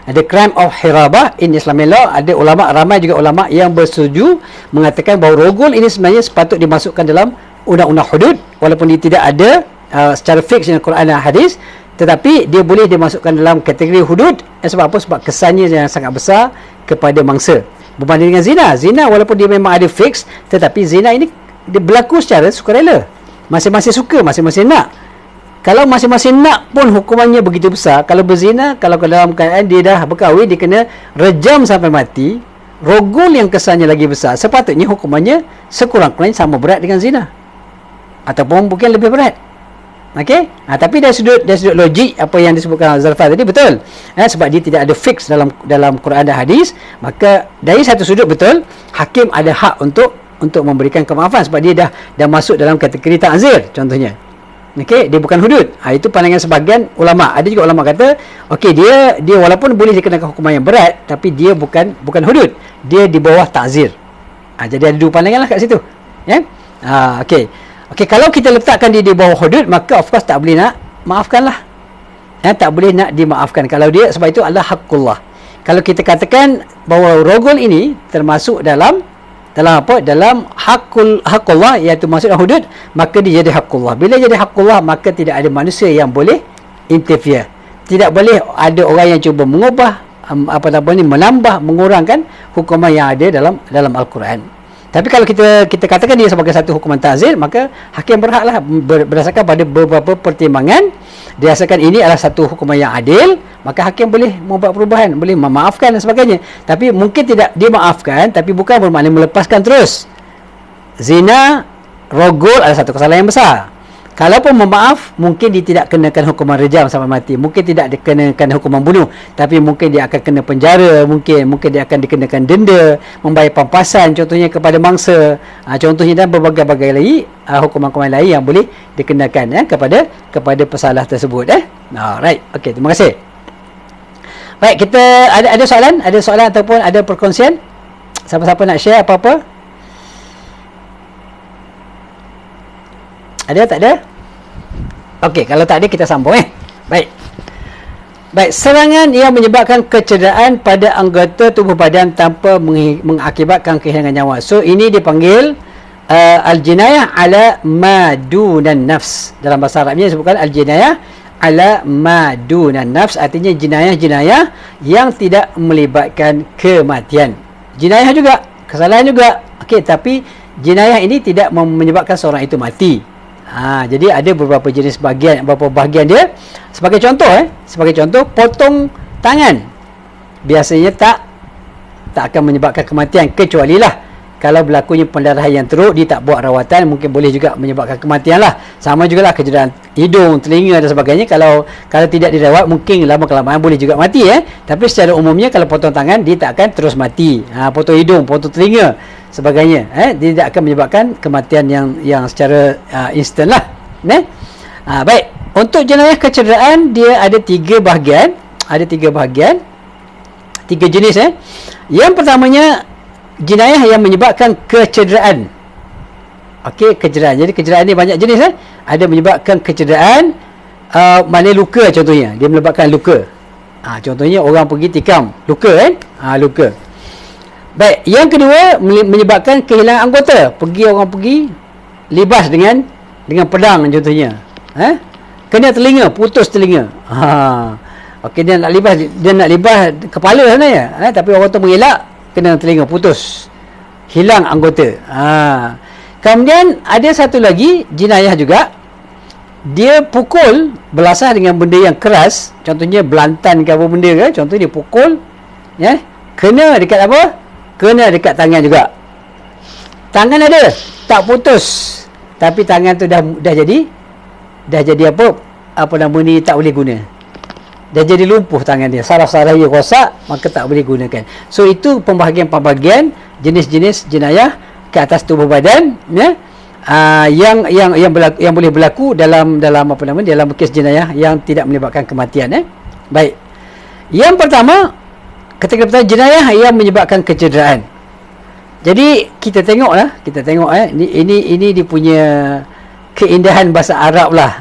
The Crime of Hirabah in Islamic Law. Ada ulama, ramai juga ulama yang bersetuju mengatakan bahawa rogol ini sebenarnya sepatut dimasukkan dalam undang-undang hudud, walaupun dia tidak ada secara fix dalam Quran dan hadis, tetapi dia boleh dimasukkan dalam kategori hudud. Sebab apa? Sebab kesannya yang sangat besar kepada mangsa. Berbanding dengan zina walaupun dia memang ada fix, tetapi zina ini dia berlaku secara sukarela. Masing-masing suka, masing-masing nak. Kalau masing-masing nak pun hukumannya begitu besar. Kalau berzina, kalau dalam keadaan dia dah berkahwin, dia kena rejam sampai mati. Rogol yang kesannya lagi besar, sepatutnya hukumannya sekurang-kurangnya sama berat dengan zina, ataupun mungkin lebih berat. Okey, tapi dari sudut logik apa yang disebutkan Zarfan tadi betul. Sebab dia tidak ada fix dalam Quran dan hadis, maka dari satu sudut betul, hakim ada hak untuk memberikan kemaafan sebab dia dah masuk dalam kategori ta'zir contohnya. Okey, dia bukan hudud. Itu pandangan sebahagian ulama. Ada juga ulama kata, okey, dia walaupun boleh dikenakan hukuman yang berat, tapi dia bukan hudud. Dia di bawah ta'zir. Jadi ada dua pandangan lah kat situ. Ya. Okey. Okey, kalau kita letakkan dia di bawah hudud, maka of course tak boleh nak maafkanlah. Tak boleh nak dimaafkan kalau dia, sebab itu adalah haqqullah. Kalau kita katakan bahawa rogol ini termasuk dalam apa? Dalam haqqullah, iaitu masuk dalam hudud, maka dia jadi haqqullah. Bila jadi haqqullah, maka tidak ada manusia yang boleh interfere. Tidak boleh ada orang yang cuba mengubah menambah, mengurangkan hukuman yang ada dalam Al-Quran. Tapi kalau kita katakan dia sebagai satu hukuman ta'zir, maka hakim berhaklah berdasarkan pada beberapa pertimbangan, dirasakan ini adalah satu hukuman yang adil, maka hakim boleh membuat perubahan, boleh memaafkan dan sebagainya. Tapi mungkin tidak dia maafkan, tapi bukan bermakna melepaskan terus. Zina, rogol adalah satu kesalahan yang besar. Kalaupun memaaf, mungkin dia tidak kenakan hukuman rejam sampai mati, mungkin tidak dikenakan hukuman bunuh, tapi mungkin dia akan kena penjara, mungkin dia akan dikenakan denda, membayar pampasan contohnya kepada mangsa, contohnya, dan berbagai-bagai lagi hukuman-hukuman lain yang boleh dikenakan kepada pesalah tersebut. Alright, okey, terima kasih. Baik, kita ada soalan ataupun ada perkongsian? Siapa-siapa nak share apa-apa? Ada tak ada? Okey, kalau tak ada kita sambung Baik, serangan yang menyebabkan kecederaan pada anggota tubuh badan tanpa mengakibatkan kehilangan nyawa. So ini dipanggil al-jinayah ala madunan nafs. Dalam bahasa Arabnya disebutkan al-jinayah ala madunan nafs, artinya jinayah-jinayah yang tidak melibatkan kematian. Jinayah juga, kesalahan juga. Okey, tapi jinayah ini tidak menyebabkan seorang itu mati. Jadi ada beberapa jenis beberapa bahagian dia. Sebagai contoh, potong tangan biasanya tak akan menyebabkan kematian, kecuali lah Kalau berlakunya pendarahan yang teruk, dia tak buat rawatan, mungkin boleh juga menyebabkan kematian lah. Sama jugalah kecederaan hidung, telinga dan sebagainya. Kalau tidak dirawat, mungkin lama-kelamaan boleh juga mati. Tapi secara umumnya kalau potong tangan, dia tak akan terus mati. Potong hidung, potong telinga, sebagainya. Dia tidak akan menyebabkan kematian yang secara instan lah. Baik. Untuk jenayah kecederaan, dia ada 3 bahagian. Ada 3 bahagian. 3 jenis. Yang pertamanya, jenayah yang menyebabkan kecederaan. Okey, kecederaan. Jadi kecederaan ni banyak jenis. Ada menyebabkan kecederaan, mana luka contohnya. Dia menyebabkan luka. Contohnya orang pergi tikam, luka luka. Baik, yang kedua menyebabkan kehilangan anggota. Orang pergi libas dengan pedang contohnya. Kena telinga, putus telinga. Okey, dia nak libas kepala sebenarnya. Tapi orang tu mengelak, kena telinga putus, hilang anggota. Kemudian ada satu lagi jenayah juga, dia pukul belasah dengan benda yang keras, contohnya belantan ke apa benda ke, contoh dia pukul, kena dekat apa, kena dekat tangan juga. Tangan ada, tak putus, tapi tangan tu dah jadi apa nama ni, tak boleh guna. Dah jadi lumpuh tangan dia, saraf-saraf dia rosak, maka tak boleh gunakan. So itu pembahagian jenis-jenis jenayah ke atas tubuh badan, yang boleh berlaku dalam dalam kes jenayah yang tidak menyebabkan kematian. Baik. Yang pertama, ketika pertama jenayah yang menyebabkan kecederaan. Jadi kita tengok ini dia punya keindahan bahasa Arab lah.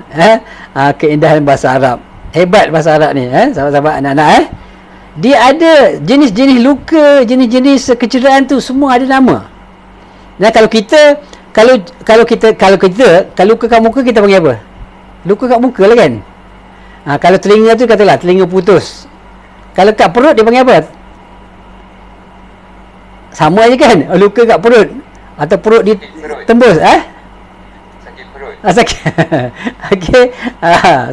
Keindahan bahasa Arab. Hebat bahasa Arab ni, sahabat-sahabat, anak-anak. Dia ada jenis-jenis luka, jenis-jenis kecederaan tu semua ada nama. Nah, kalau luka kat muka kita panggil apa? Luka kat muka lah kan. Kalau telinga tu katalah telinga putus. Kalau kat perut dia panggil apa? Sama aja kan? Luka kat perut atau perut ditembus, sakit. Okey.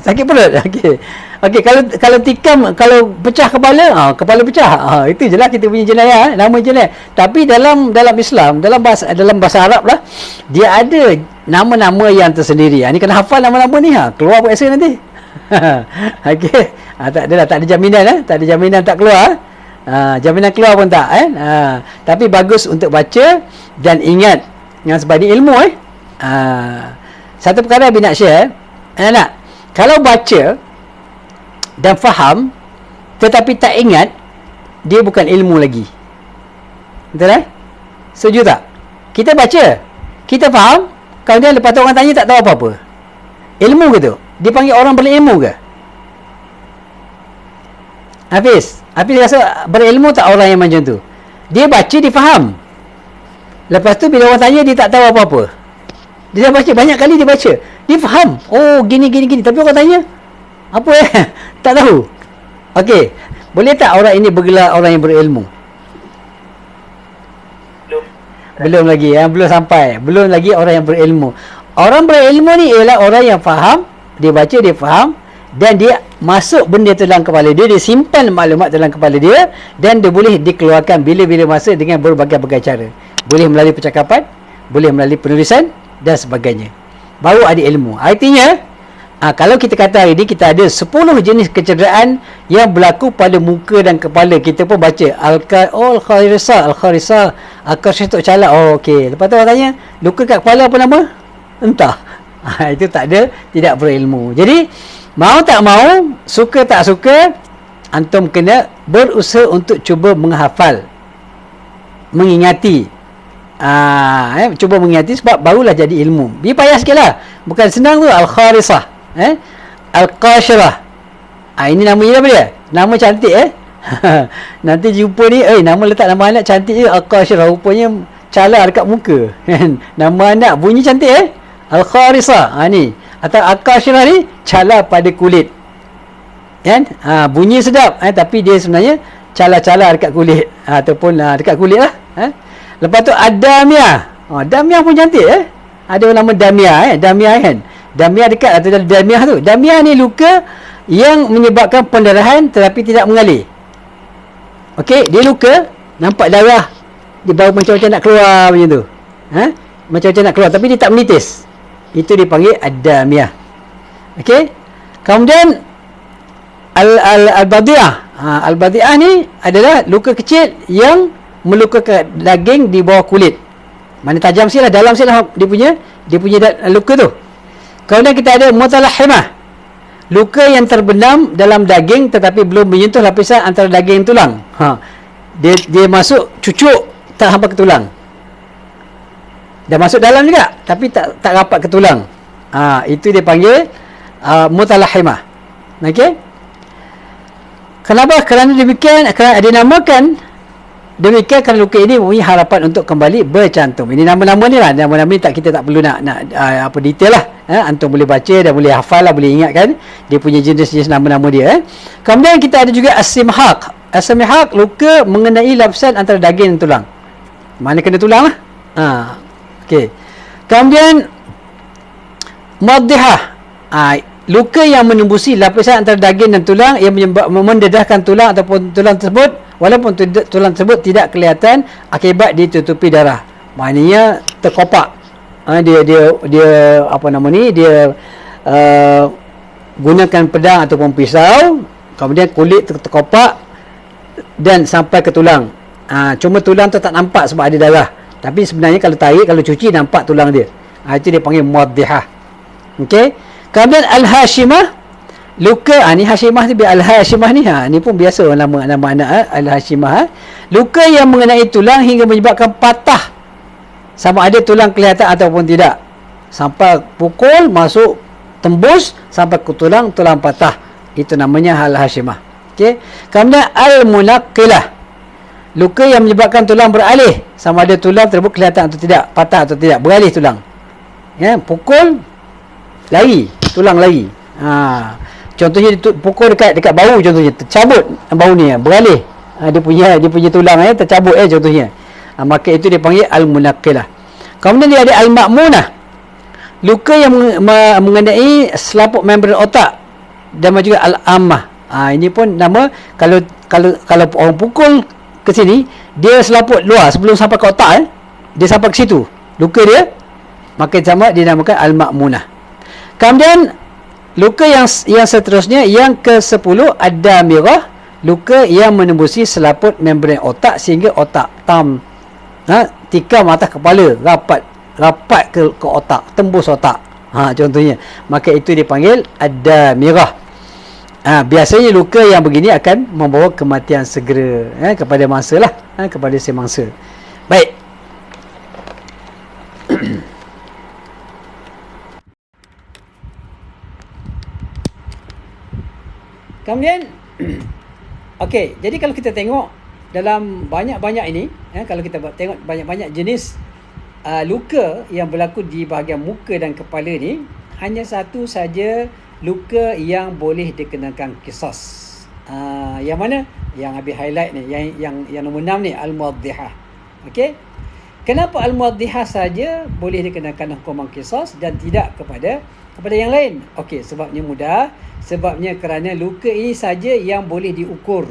Sakit perut. Okey, kalau tikam, kalau pecah kepala, kepala pecah. Itu jelah kita punya jenayah, nama jenayah. Tapi dalam Islam, dalam bahasa Arab lah, dia ada nama-nama yang tersendiri. Ni kena hafal nama-nama ni, keluar buat essay nanti. Okey. Tak ada jaminan, tak ada jaminan tak keluar. Jaminan keluar pun tak, tapi bagus untuk baca dan ingat yang sebab ni ilmu. Satu perkara Abi nak share, anak-anak, kalau baca dan faham tetapi tak ingat, dia bukan ilmu lagi. Betul? Setuju tak? Kita baca, kita faham, kemudian lepas tu orang tanya tak tahu apa-apa. Ilmu ke tu? Dia panggil orang berilmu ke? Hafiz rasa berilmu tak orang yang macam tu? Dia baca, dia faham. Lepas tu bila orang tanya, dia tak tahu apa-apa. Dia dah baca, banyak kali dia baca, dia faham, gini, tapi orang tanya apa tak tahu. Okey, boleh tak orang ini bergelar orang yang berilmu? Belum lagi, belum sampai. Belum lagi orang yang berilmu. Orang berilmu ni ialah orang yang faham, dia baca, dia faham, dan dia masuk benda tu dalam kepala dia, dia simpan maklumat dalam kepala dia, dan dia boleh dikeluarkan bila-bila masa dengan berbagai-bagai cara. Boleh melalui percakapan, boleh melalui penulisan dan sebagainya. Baru ada ilmu. Artinya, kalau kita kata hari ini kita ada 10 jenis kecederaan yang berlaku pada muka dan kepala, kita pun baca Al-Kharisa tu calak. Okey. Lepas tu orang tanya, luka kat kepala apa nama? Entah. Itu tak ada, tidak berilmu. Jadi, mau tak mau, suka tak suka, antum kena berusaha untuk cuba menghafal, mengingati. Cuba mengingati, sebab barulah jadi ilmu. Dia payah sikit lah, bukan senang tu. Al-Kharisah, Al-Qashirah, ini namanya apa dia? Nama cantik. Nanti jumpa ni, nama letak nama anak cantik je, Al-Qashirah, rupanya cala dekat muka. Nama anak bunyi cantik. Al-Kharisah, ni. Atau Al-Qashirah ni cala pada kulit, kan? Bunyi sedap, tapi dia sebenarnya cala-cala dekat kulit, ataupun dekat kulit lah. Lepas tu Ad-Damiyah. Damiyah pun cantik. Ada nama Damiyah, Damiyah kan. Damiyah dekat atau Damiyah tu. Damiyah ni luka yang menyebabkan pendarahan tetapi tidak mengalir. Okey, dia luka, nampak darah Dia bau macam-macam nak keluar macam tu. Macam-macam nak keluar tapi dia tak menitis. Itu dipanggil ad-damiyah. Okey. Kemudian al-badi'ah. Al-badi'ah ni adalah luka kecil yang melukakan daging di bawah kulit. Mana tajam sikit lah, dalam sikit lah dia punya luka tu. Kemudian kita ada mutalahimah. Luka yang terbenam dalam daging tetapi belum menyentuh lapisan antara daging dan tulang. Dia masuk cucuk tak sampai ke tulang. Dah masuk dalam juga tapi tak rapat ke tulang. Itu dia panggil mutalahimah. Okey. Kenapa? Kerana demikian, kerana dinamakan demikian kerana luka ini mempunyai harapan untuk kembali bercantum. Ini nama-nama ni lah. Nama-nama ni kita tak perlu nak apa detail lah. Antum boleh baca dan boleh hafal lah, boleh ingat kan. Dia punya jenis-jenis nama-nama dia. Kemudian kita ada juga as-simhaq. As-simhaq, luka mengenai lapisan antara daging dan tulang. Mana kena tulang lah. Okey. Kemudian muaddihah. Luka yang menembusi lapisan antara daging dan tulang yang mendedahkan tulang ataupun tulang tersebut walaupun tulang tersebut tidak kelihatan akibat ditutupi darah. Maknanya terkopak. Dia apa nama ni, dia gunakan pedang ataupun pisau, kemudian kulit terkopak dan sampai ke tulang. Cuma tulang tu tak nampak sebab ada darah. Tapi sebenarnya kalau tarik, kalau cuci nampak tulang dia. Itu dia panggil muaddihah. Okey. Kemudian al-hashimah, luka ni hashimah ni, al-hashimah ni ni pun biasa nama anak al-hashimah. Luka yang mengenai tulang hingga menyebabkan patah sama ada tulang kelihatan ataupun tidak. Sampai pukul masuk tembus sampai ke tulang patah. Itu namanya al-hashimah. Okey. Kemudian al-munaqqilah, luka yang menyebabkan tulang beralih sama ada tulang tersebut kelihatan atau tidak, patah atau tidak, beralih tulang. Pukul lari, tulang lari. Contohnya pukul dekat bau, contohnya tercabut bau ni, beralih. Dia punya tulang tercabut contohnya. Maka itu dipanggil al-munaqqilah. Kemudian dia ada al-ma'munah, luka yang mengenai selaput membran otak dan juga al-ammah. Ini pun nama, kalau orang pukul ke sini, dia selaput luar sebelum sampai ke otak, dia sampai ke situ luka dia, maka sama dinamakan al-ma'munah. Kemudian luka yang seterusnya, yang ke-10, ad-damirah, luka yang menembusi selaput membran otak sehingga otak tam tikam atas kepala, rapat ke otak, tembus otak. Contohnya, maka itu dipanggil ad-damirah. Biasanya luka yang begini akan membawa kematian segera kepada mangsa lah, kepada si mangsa. Baik. Kemudian okey, jadi kalau kita tengok dalam banyak-banyak ini, kalau kita tengok banyak-banyak jenis luka yang berlaku di bahagian muka dan kepala ni, hanya satu saja luka yang boleh dikenakan qisas. Yang mana? Yang habis highlight ni, yang nombor 6 ni, al-muaddihah. Okey. Kenapa al-muaddihah saja boleh dikenakan hukuman qisas dan tidak kepada yang lain? Okey, sebabnya mudah. Sebabnya kerana luka ini saja yang boleh diukur,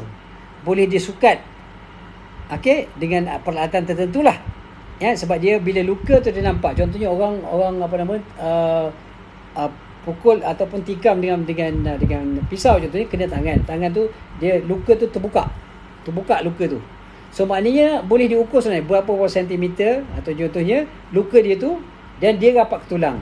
boleh disukat. Okey, dengan peralatan tertentulah. Sebab dia bila luka tu dia nampak. Contohnya orang apa nama pukul ataupun tikam dengan pisau, contohnya kena tangan tu, dia luka tu terbuka luka tu. So maknanya boleh diukur sebenarnya berapa sentimeter, atau contohnya luka dia tu dan dia rapat ke tulang.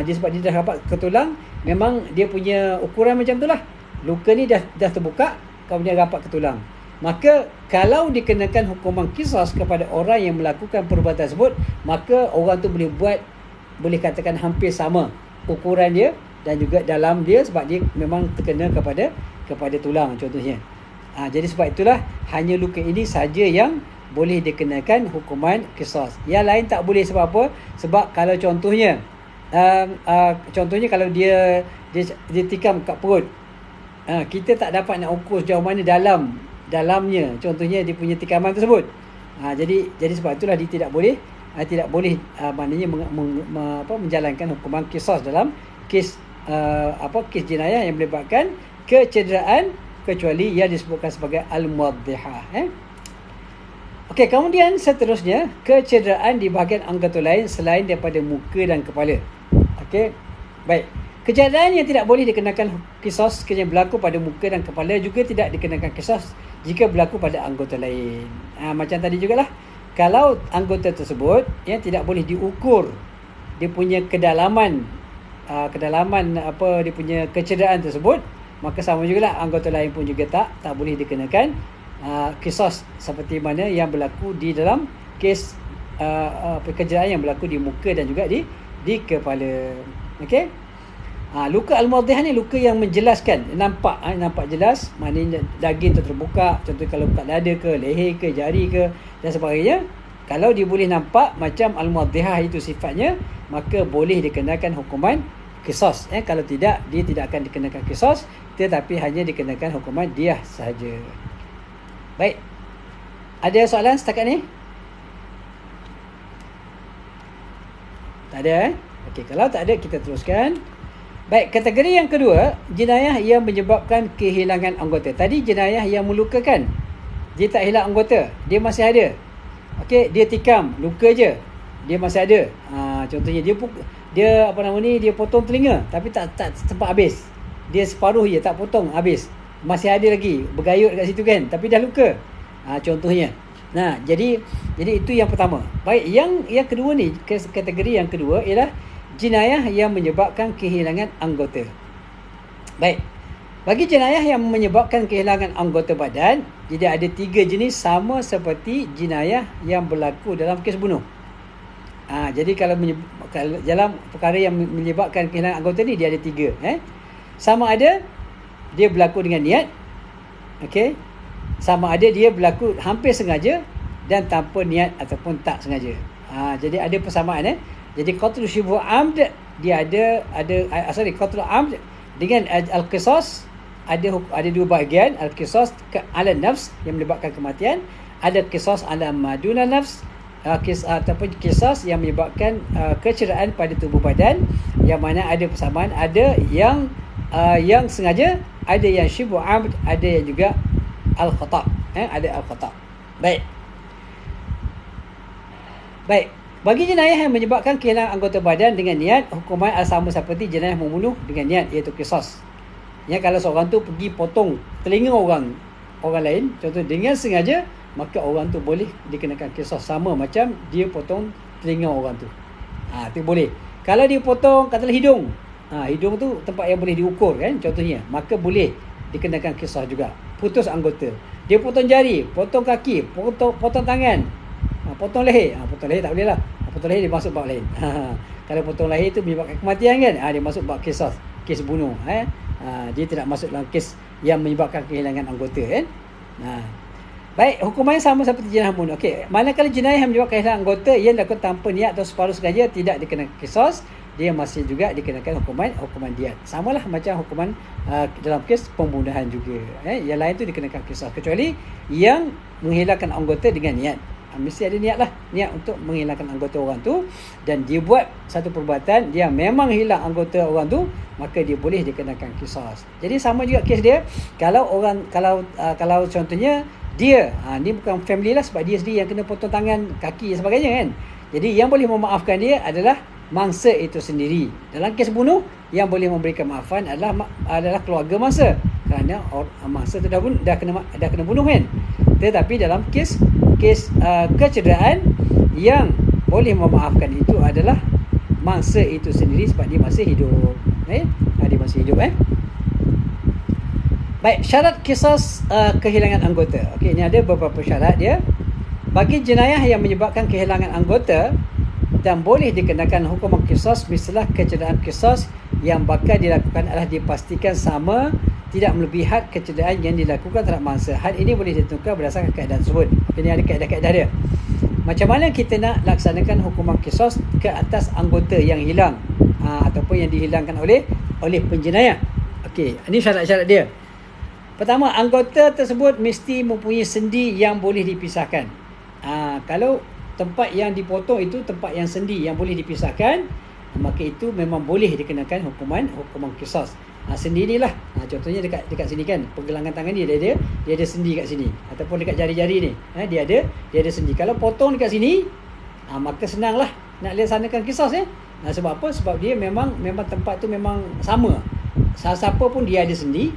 Dia sebab dia dah rapat ke tulang, memang dia punya ukuran macam tu lah. Luka ni dah terbuka, kemudian rapat ke tulang. Maka kalau dikenakan hukuman qisas kepada orang yang melakukan perbuatan tersebut, maka orang tu boleh katakan hampir sama ukuran dia dan juga dalam dia, sebab dia memang terkena kepada tulang contohnya. Jadi sebab itulah hanya luka ini saja yang boleh dikenakan hukuman qisas. Yang lain tak boleh. Sebab apa? Sebab kalau contohnya kalau dia tikam kat perut, kita tak dapat nak ukur sejauh mana dalamnya, contohnya dia punya tikaman tersebut. Jadi sebab itulah dia tidak boleh maknanya menjalankan hukuman qisas dalam kes jenayah yang melibatkan kecederaan, kecuali yang disebutkan sebagai al-muaddihah. Okey, kemudian seterusnya, kecederaan di bahagian anggota lain selain daripada muka dan kepala. Okey, baik. Kecederaan yang tidak boleh dikenakan qisas sekiranya berlaku pada muka dan kepala juga tidak dikenakan qisas jika berlaku pada anggota lain. Macam tadi jugalah. Kalau anggota tersebut yang tidak boleh diukur dia punya kedalaman dia punya kecederaan tersebut, maka sama jugalah anggota lain pun juga tak boleh dikenakan qisas seperti mana yang berlaku di dalam kes kecederaan yang berlaku di muka dan juga di kepala. Okey. Luka al-mawdih ni luka yang menjelaskan, nampak jelas, maknanya daging tu terbuka, contoh kalau kat dada ke, leher ke, jari ke dan sebagainya. Kalau dia boleh nampak macam al-mawdihah itu sifatnya, maka boleh dikenakan hukuman qisas. Kalau tidak, dia tidak akan dikenakan qisas, tetapi hanya dikenakan hukuman diyah sahaja. Baik. Ada soalan setakat ni? Tak ada Okey, kalau tak ada kita teruskan. Baik, kategori yang kedua, jenayah yang menyebabkan kehilangan anggota. Tadi jenayah yang melukakan, dia tak hilang anggota, dia masih ada. Okey, dia tikam, luka je, dia masih ada. Contohnya dia dia potong telinga tapi tak sempat habis. Dia separuh je, tak potong habis. Masih ada lagi bergayut dekat situ kan, tapi dah luka. Contohnya. Nah, jadi itu yang pertama. Baik, yang kedua ni, kategori yang kedua ialah jenayah yang menyebabkan kehilangan anggota. Baik. Bagi jenayah yang menyebabkan kehilangan anggota badan, jadi ada 3 jenis sama seperti jenayah yang berlaku dalam kes bunuh. Jadi kalau dalam perkara yang menyebabkan kehilangan anggota ni, dia ada 3. Sama ada dia berlaku dengan niat. Okey. Sama ada dia berlaku hampir sengaja dan tanpa niat ataupun tak sengaja. Jadi ada persamaan. Jadi qatlu syibhu amd dia ada qatlu amd dengan al-qisas ada 2 bahagian. Al-qisas ala nafs yang menyebabkan kematian, ada qisas ala maduna nafs ataupun qisas yang menyebabkan kecederaan pada tubuh badan, yang mana ada persamaan, ada yang sengaja, ada yang syibhu amd, ada yang juga al-khata', ada al-khata'. Baik. Bagi jenayah yang menyebabkan kehilangan anggota badan dengan niat, hukuman sama seperti jenayah membunuh dengan niat, iaitu qisas. Kalau seorang tu pergi potong telinga orang lain, contoh dengan sengaja, maka orang tu boleh dikenakan qisas sama macam dia potong telinga orang tu. Itu boleh. Kalau dia potong katalah hidung, hidung tu tempat yang boleh diukur kan, contohnya, maka boleh dikenakan qisas juga. Putus anggota. Dia potong jari, potong kaki, potong tangan, potong leher. Potong leher tak boleh lah. Potong leher dia masuk bab lain. Kalau potong leher tu menyebabkan kematian kan, dia masuk bab qisas, kes bunuh. Dia tidak masuk dalam kes yang menyebabkan kehilangan anggota kan. Baik, hukumannya sama seperti jenayah bunuh. Okey, manakala jenayah yang menyebabkan kehilangan anggota yang dilakukan tanpa niat atau separuh sengaja tidak dikenakan qisas, dia masih juga dikenakan hukuman diyat. Samalah macam hukuman dalam kes pembunuhan juga. Yang lain tu dikenakan qisas, kecuali yang menghilangkan anggota dengan niat. Mesti ada niat lah, niat untuk menghilangkan anggota orang tu, dan dia buat satu perbuatan dia memang hilang anggota orang tu, maka dia boleh dikenakan qisas. Jadi sama juga kes dia. Kalau contohnya dia ni bukan family lah, sebab dia sendiri yang kena potong tangan, kaki dan sebagainya kan. Jadi yang boleh memaafkan dia adalah mangsa itu sendiri. Dalam kes bunuh, yang boleh memberikan maafan adalah keluarga mangsa, kerana mangsa tu dah kena bunuh kan. Tetapi dalam kes kecederaan, yang boleh memaafkan itu adalah mangsa itu sendiri, sebab dia masih hidup. Dia masih hidup. Baik, syarat qisas kehilangan anggota. Okey, ini ada beberapa syarat dia. Bagi jenayah yang menyebabkan kehilangan anggota dan boleh dikenakan hukuman qisas, misalnya kecederaan qisas yang bakal dilakukan adalah dipastikan sama, tidak melebihi had kecederaan yang dilakukan terhadap mangsa. Had ini boleh ditentukan berdasarkan kaedah tersebut. Ini ada kaedah-kaedah dia. Macam mana kita nak laksanakan hukuman qisas ke atas anggota yang hilang ataupun yang dihilangkan oleh penjenayah. Okey, ini syarat-syarat dia. Pertama, anggota tersebut mesti mempunyai sendi yang boleh dipisahkan. Kalau tempat yang dipotong itu tempat yang sendi yang boleh dipisahkan, maka itu memang boleh dikenakan hukuman qisas. Sendi inilah. Contohnya dekat sini kan, pergelangan tangan dia ada sendi kat sini, ataupun dekat jari-jari ni. Dia ada sendi. Kalau potong dekat sini, maka senanglah nak laksanakan qisas sebab apa? Sebab dia memang tempat tu memang sama. Siapa pun dia ada sendi.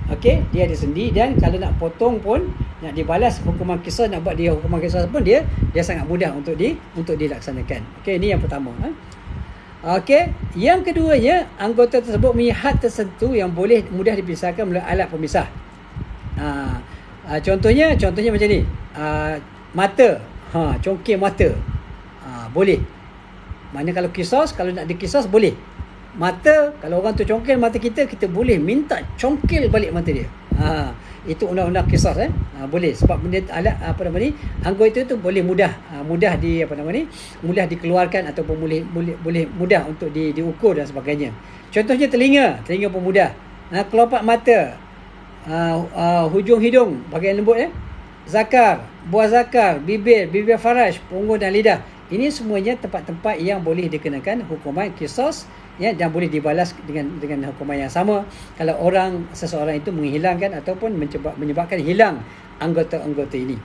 Okey, dia ada sendi, dan kalau nak potong pun, nak dibalas hukuman qisas, nak buat dia hukuman qisas pun dia sangat mudah untuk dilaksanakan. Okey, ini yang pertama. Okey, yang keduanya, anggota tersebut mempunyai had tertentu yang boleh mudah dipisahkan melalui alat pemisah. Contohnya macam ni. Mata, congkir mata. Boleh. Mana kalau qisas, kalau nak dikisas boleh. Mata, kalau orang tu congkil mata kita boleh minta congkil balik mata dia. Itu undang-undang qisas boleh, sebab benda alat anggota itu boleh mudah mudah dikeluarkan, ataupun boleh mudah untuk diukur dan sebagainya. Contohnya telinga pun mudah. Kelopak mata, hujung hidung bahagian lembut, zakar, buah zakar, bibir faraj, punggung dan lidah. Ini semuanya tempat-tempat yang boleh dikenakan hukuman qisas, dan boleh dibalas dengan hukuman yang sama kalau seseorang itu menghilangkan ataupun menyebabkan hilang anggota-anggota ini.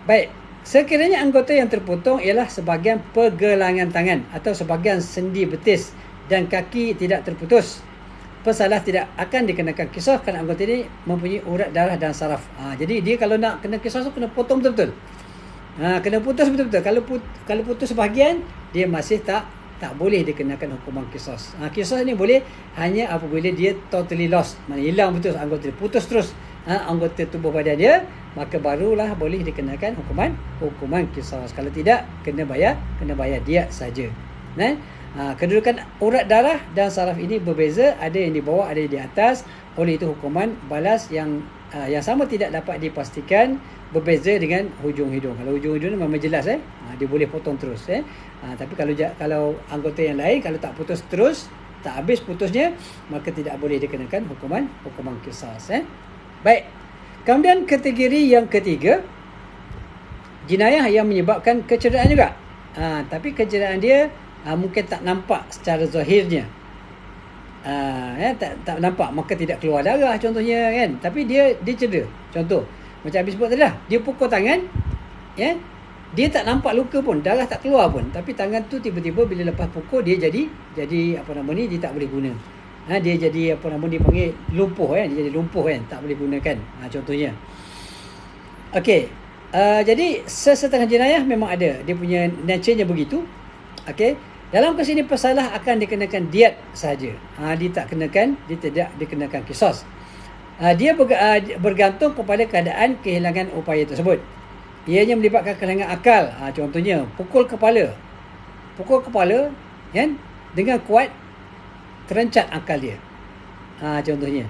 Baik, sekiranya anggota yang terpotong ialah sebahagian pergelangan tangan atau sebahagian sendi betis dan kaki tidak terputus, pesalah tidak akan dikenakan qisas kerana anggota ini mempunyai urat darah dan saraf. Jadi dia kalau nak kena qisas tu kena potong betul-betul. Kena putus betul-betul. Kalau putus sebahagian, dia masih tak boleh dikenakan hukuman qisas. Qisas ni boleh hanya apabila dia totally lost, maknanya hilang betul anggota dia, putus terus anggota tubuh badan dia, maka barulah boleh dikenakan hukuman qisas. Kalau tidak, kena bayar diat saja. Kedudukan urat darah dan saraf ini berbeza, ada yang di bawah, ada yang di atas. Oleh itu hukuman balas yang sama tidak dapat dipastikan, berbeza dengan hujung hidung. Kalau hujung hidung memang jelas dia boleh potong terus tapi kalau anggota yang lain, kalau tak putus terus, tak habis putusnya, maka tidak boleh dikenakan hukuman qisas. Baik. Kemudian kategori yang ketiga, jenayah yang menyebabkan kecederaan juga. Tapi kecederaan dia mungkin tak nampak secara zahirnya. Tak nampak, maka tidak keluar darah contohnya kan, tapi dia cedera. Contoh macam habis sebut tadi lah, dia pukul tangan, dia tak nampak luka pun, darah tak keluar pun, tapi tangan tu tiba-tiba bila lepas pukul dia jadi dia tak boleh guna. Dia jadi dipanggil lumpuh dia jadi lumpuh tak boleh gunakan contohnya. Okey, jadi sesetengah jenayah memang ada dia punya nature-nya begitu. Okey, dalam kes ini pesalah akan dikenakan diat saja. Dia tidak dikenakan qisas. Dia bergantung kepada keadaan kehilangan upaya tersebut. Ianya melibatkan kehilangan akal. Contohnya pukul kepala kan, dengan kuat terencat akal dia. Contohnya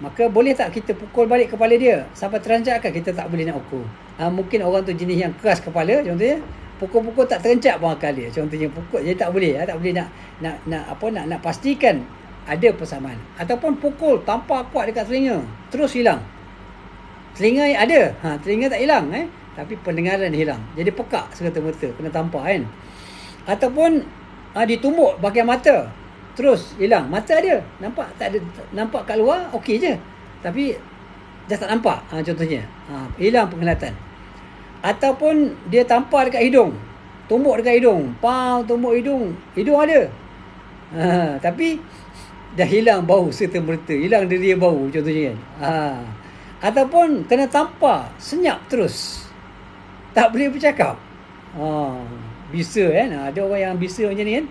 maka boleh tak kita pukul balik kepala dia sampai terencat akal? Kita tak boleh nak ukur. Mungkin orang tu jenis yang keras kepala contohnya, pukul-pukul tak terencat pun akal dia contohnya, pukul jadi tak boleh nak pastikan ada persamaan. Ataupun pukul tampar kuat dekat telinga terus hilang. Telinga ada, telinga tak hilang tapi pendengaran hilang, jadi pekak serta-merta kena tampar kan. Ataupun ditumbuk bahagian mata terus hilang, mata ada nampak, tak ada nampak kat luar okey je, tapi dah tak nampak contohnya, hilang penglihatan. Ataupun dia tampar dekat hidung, tumbuk dekat hidung, tumbuk hidung ada tapi dah hilang bau serta-merta, hilang deria bau contohnya kan. Ataupun kena tampar senyap terus, tak boleh bercakap. Bisa kan, ada orang yang bisa macam ni kan.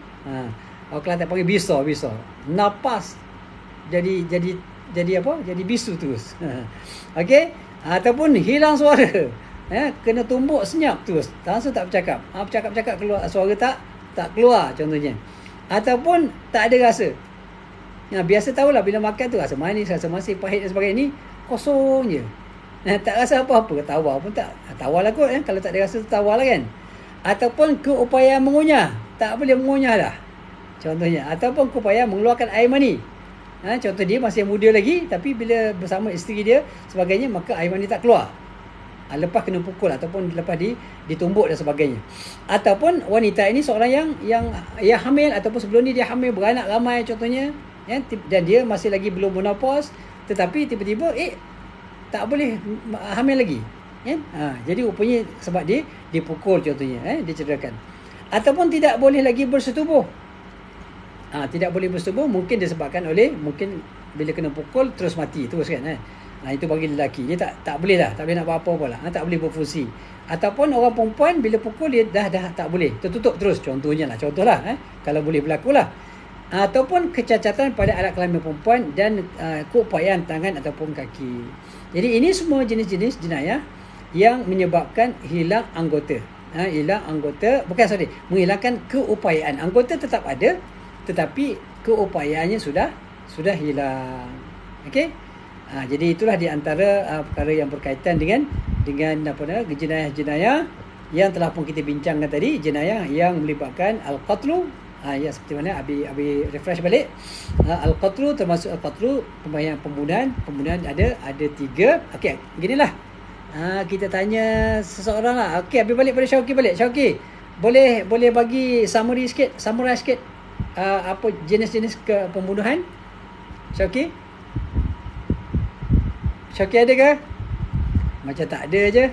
Orang Kelantan panggil bisa, napas jadi bisu terus. Okey, ataupun hilang suara, kena tumbuk senyap terus, langsung tak bercakap. Bercakap keluar suara tak keluar contohnya. Ataupun tak ada rasa. Biasa tahulah bila makan tu rasa manis, rasa masin, pahit dan sebagainya, ni kosong je. Tak rasa apa-apa. Tawar pun tak. Tawar lah kot kalau tak ada rasa tawar lah kan. Ataupun keupayaan mengunyah, tak boleh mengunyah dah contohnya. Ataupun keupayaan mengeluarkan air mani. Contoh dia masih muda lagi, tapi bila bersama isteri dia sebagainya, maka air mani tak keluar. lepas kena pukul ataupun lepas ditumbuk dan sebagainya. Ataupun wanita ini seorang yang hamil ataupun sebelum ni dia hamil beranak ramai contohnya, ya, dan dia masih lagi belum menopause, tetapi tiba-tiba tak boleh hamil lagi, ya. Jadi rupanya sebab dia dipukul contohnya, dicederakan. Ataupun tidak boleh lagi bersetubuh. Tidak boleh bersetubuh mungkin disebabkan oleh, mungkin bila kena pukul terus mati terus kan. Itu bagi lelaki, dia tak boleh dah, tak boleh nak buat apa pula, tak boleh berfungsi. Ataupun orang perempuan bila pukul dia dah tak boleh, tertutup terus contohnya lah, kalau boleh berlaku lah. Ataupun kecacatan pada alat kelamin perempuan dan keupayaan tangan ataupun kaki. Jadi ini semua jenis-jenis jenayah yang menyebabkan hilang anggota. Menghilangkan keupayaan. Anggota tetap ada, tetapi keupayaannya sudah hilang. Okey. Jadi itulah di antara perkara yang berkaitan dengan jenayah-jenayah yang telah pun kita bincangkan tadi, jenayah yang melibatkan al-qatlu. Ya, seperti mana Abi refresh balik. Al-qatlu termasuk al-qatlu pembunuhan ada 3. Okey, ginilah. Kita tanya seseorang lah. Okey, Abi balik pada Syauqi balik. Syauqi, boleh bagi summary sikit apa jenis-jenis pembunuhan? Syauqi ada ke? Macam tak ada je.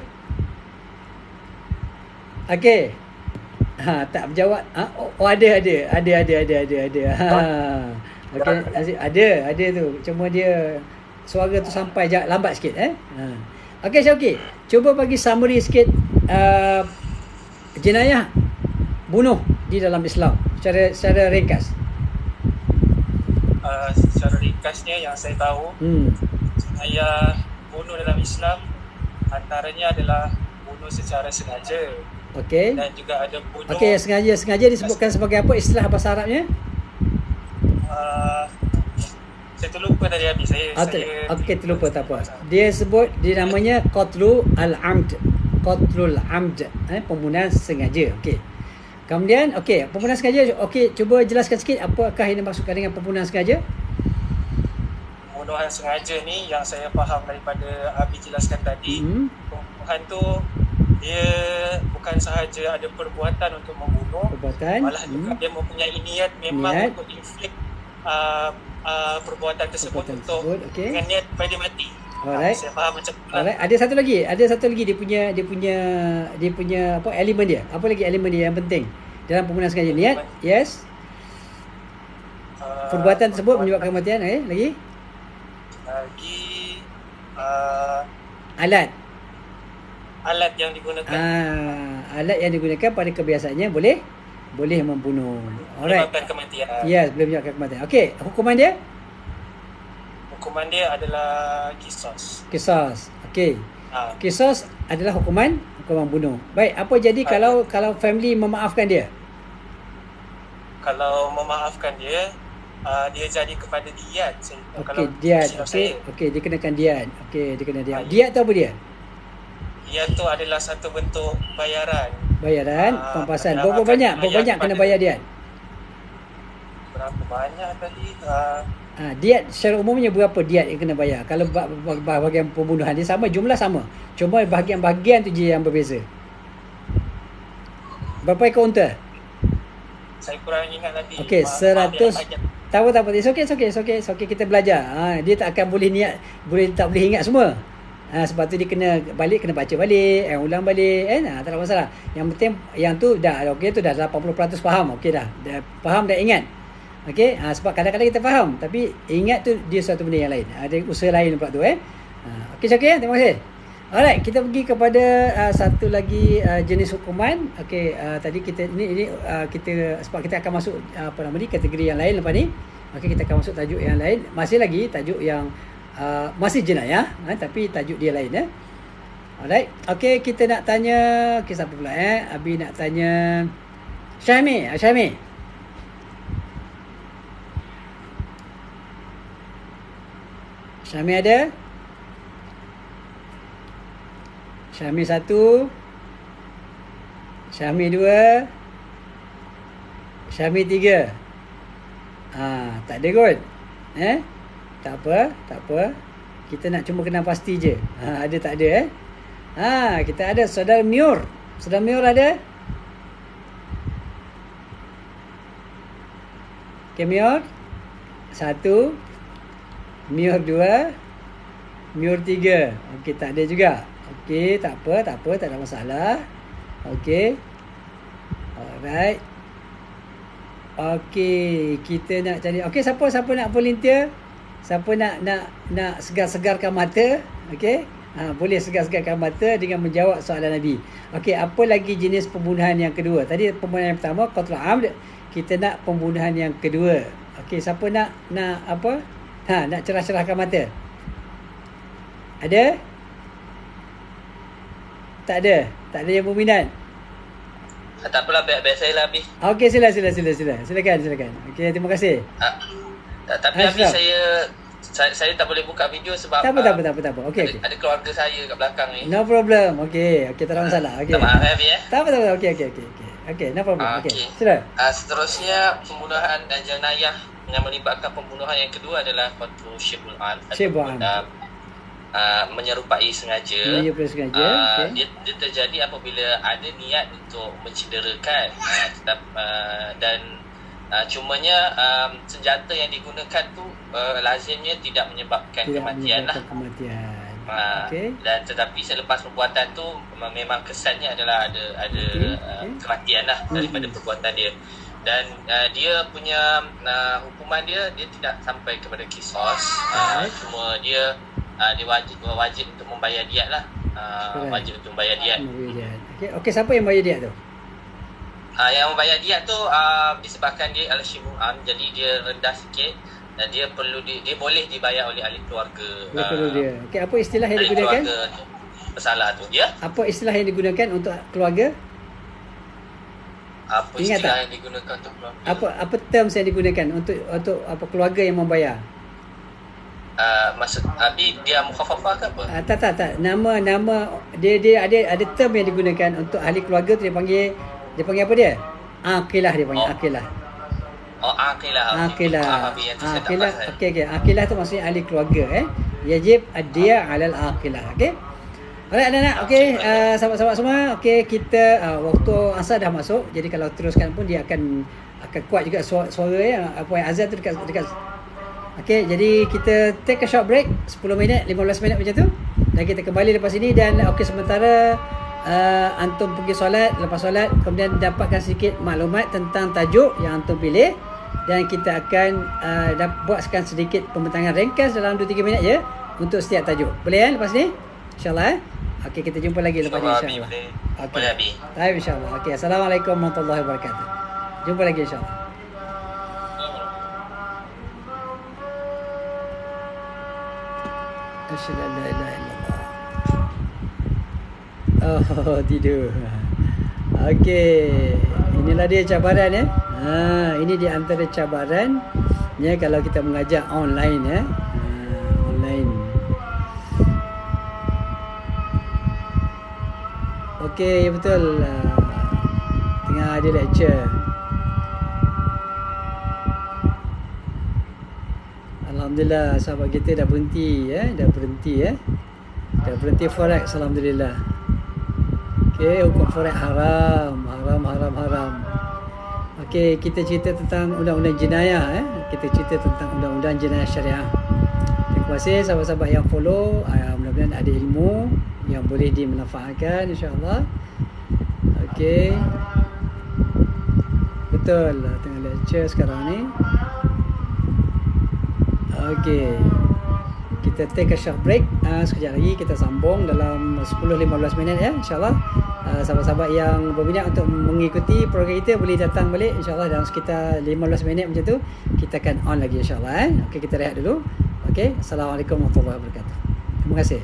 Okey. Tak berjawab. Ada. Okey, ada tu. Cuma dia suara tu sampai lambat sikit Okey Syauqi, cuba bagi summary sikit jenayah bunuh di dalam Islam secara ringkas. Secara ringkasnya yang saya tahu, jenayah bunuh dalam Islam antaranya adalah bunuh secara sengaja. Okey. Dan juga ada bunuh. Okey, sengaja disebutkan sebagai apa istilah bahasa Arabnya? Saya terlupa tadi habis saya. Okey, terlupa tak apa. Dia namanya qatlul amd. Qatlul amd, pembunuhan sengaja. Okey. Kemudian pembunuhan sengaja. Okey, cuba jelaskan sikit apakah yang dimaksudkan dengan pembunuhan sengaja? Pembunuhan sengaja ni yang saya faham daripada Abi jelaskan tadi, pembunuhan tu dia bukan sahaja ada perbuatan untuk membunuh, malah juga dia mempunyai niat memang untuk inflict perbuatan tersebut untuk dengan niat supaya dia mati. Alright. Saya faham macam tu. Alright. Ada satu lagi dia punya apa elemen dia? Apa lagi elemen dia yang penting dalam pembunuhan sengaja? Niat, yes. Perbuatan tersebut menyebabkan kematian, lagi alat yang digunakan. Alat yang digunakan pada kebiasaannya boleh membunuh. Alright. Menyebabkan kematian. Yes, boleh menyebabkan kematian. Okey, hukuman dia? Hukuman dia adalah qisas. Okey. Qisas adalah hukuman bunuh. Baik, apa jadi kalau family memaafkan dia? Kalau memaafkan dia, dia jadi kepada diat. Okey, diat. Okey, dia kenakan diat. Diat tu apa dia? Diat tu adalah satu bentuk bayaran, pampasan. Berapa banyak kena bayar diat? Berapa banyak tadi? Diat secara umumnya berapa diat yang kena bayar? Kalau bahagian pembunuhan dia sama, jumlah sama. Cuma bahagian-bahagian tu je yang berbeza. Berapa ekor unta? Saya kurang ingat tadi. Okey, 100. Tak apa. It's okay, kita belajar. Dia tak akan boleh tak boleh ingat semua. Sebab tu dia kena baca balik, ulang balik, tak ada masalah. Yang penting yang tu dah okey, tu dah 80% faham. Okey dah faham, dah ingat. Okey, sebab kadang-kadang kita faham tapi ingat tu dia satu benda yang lain. Ada usaha lain pula tu Okey Syakir, terima kasih. Alright, kita pergi kepada satu lagi jenis hukuman. Okey, tadi kita ini kita sebab kita akan masuk kategori yang lain lepas ni. Okey, kita akan masuk tajuk yang lain. Masih lagi tajuk yang masih jenayah, tapi tajuk dia lain Alright. Okey, kita nak tanya siapa pula Abi nak tanya Syahmi. Syahmi ada? Syahmi 1, Syahmi 2, Syahmi 3. Tak ada kot. Tak apa. Kita nak cuma kenal pasti je. Ada tak ada Kita ada saudara Miur. Saudara Miur ada? Okey, Miur. 1. Miur 2. Miur 3. Okey, tak ada juga. Okey, tak apa, tak ada masalah. Okey. Alright. Okey, kita nak cari. Okey, siapa nak volunteer? Siapa nak segar-segarkan mata? Okey. Boleh segar-segarkan mata dengan menjawab soalan Nabi. Okey, apa lagi jenis pembunuhan yang kedua? Tadi pembunuhan yang pertama qatlul amd, kita nak pembunuhan yang kedua. Okey, siapa nak apa? Nak cerah-cerahkan mata? Ada? Tak ada yang berminat. Tak apalah, biar saya lah habis. Okey, silakan. Okey, terima kasih. Tapi habis saya tak boleh buka video sebab tak apa. Okey. Ada keluarga saya kat belakang ni. No problem. Okey, tak ada masalah. Okey. Tak maaf habis Tak apa. Okey, no problem. Okey. Sila. Seterusnya pembunuhan dan jenayah yang melibatkan pembunuhan yang kedua adalah qatlul syibul amd. Menyerupai sengaja. Okay. Dia terjadi apabila ada niat untuk mencederakan dan cumanya senjata yang digunakan tu lazimnya tidak menyebabkan kematian lah. Okay. Dan tetapi selepas perbuatan tu memang kesannya adalah ada kematian lah daripada perbuatan dia. Dan dia punya hukuman dia tidak sampai kepada kisos. Cuma dia wajib untuk membayar diat lah. Wajib untuk membayar diat. Okey, siapa yang bayar diat tu? Yang membayar diat tu disebabkan dia al-syibul amd, jadi dia rendah sikit dan dia boleh dibayar oleh ahli keluarga. Okey, apa istilah yang digunakan? Keluarga bersalah tu. Ya? Apa istilah yang digunakan untuk keluarga? Apa istilah yang digunakan untuk keluarga? Apa terms yang digunakan untuk apa keluarga yang membayar? Maksud Abi dia mukhaffafah ke apa? Tak. Nama dia ada term yang digunakan untuk ahli keluarga tu, dia panggil apa dia? Aqilah dia panggil. Aqilah. Okey. Aqilah tu maksudnya ahli keluarga Yajib ad-diya 'alal aqilah. Okey. Alright anak-anak. Okey, sahabat-sahabat semua. Okey, kita waktu asar dah masuk. Jadi kalau teruskan pun dia akan kuat juga suara apa yang azan tu dekat. Okey, jadi kita take a short break 10 minit, 15 minit macam tu. Dan kita kembali lepas ini dan sementara antum pergi solat, lepas solat kemudian dapatkan sedikit maklumat tentang tajuk yang antum pilih dan kita akan buatkan sedikit pembentangan ringkas dalam 2-3 minit je untuk setiap tajuk. Boleh lepas ni? InsyaAllah Okey, kita jumpa lagi lepas ni insyaAllah. Boleh habis. Baik, insyaAllah. Okey, Assalamualaikum warahmatullahi wabarakatuh. Jumpa lagi insyaAllah. Asyhadu an la ilaha illallah. Tidur. Okey, inilah dia cabaran ini di antara cabarannya kalau kita mengajar online online. Okey, betul. Tengah ada lecture. Alhamdulillah sahabat kita dah berhenti dah berhenti forex, alhamdulillah. Okey, hukum forex haram. Okey, kita cerita tentang undang-undang jenayah kita cerita tentang undang-undang jenayah syariah. Terima kasih sahabat-sahabat yang follow. Mudah-mudahan ada ilmu yang boleh dimanfaatkan insya-Allah. Okey. Betul lah, tengah lecture sekarang ni. Okey. Kita take a short break. Sekejap lagi kita sambung dalam 10-15 minit insya-Allah. Sahabat-sahabat yang berminat untuk mengikuti program kita boleh datang balik insya-Allah dalam sekitar 15 minit macam tu. Kita akan on lagi insya-Allah. Okey, kita rehat dulu. Okey. Assalamualaikum warahmatullahi wabarakatuh. Terima kasih.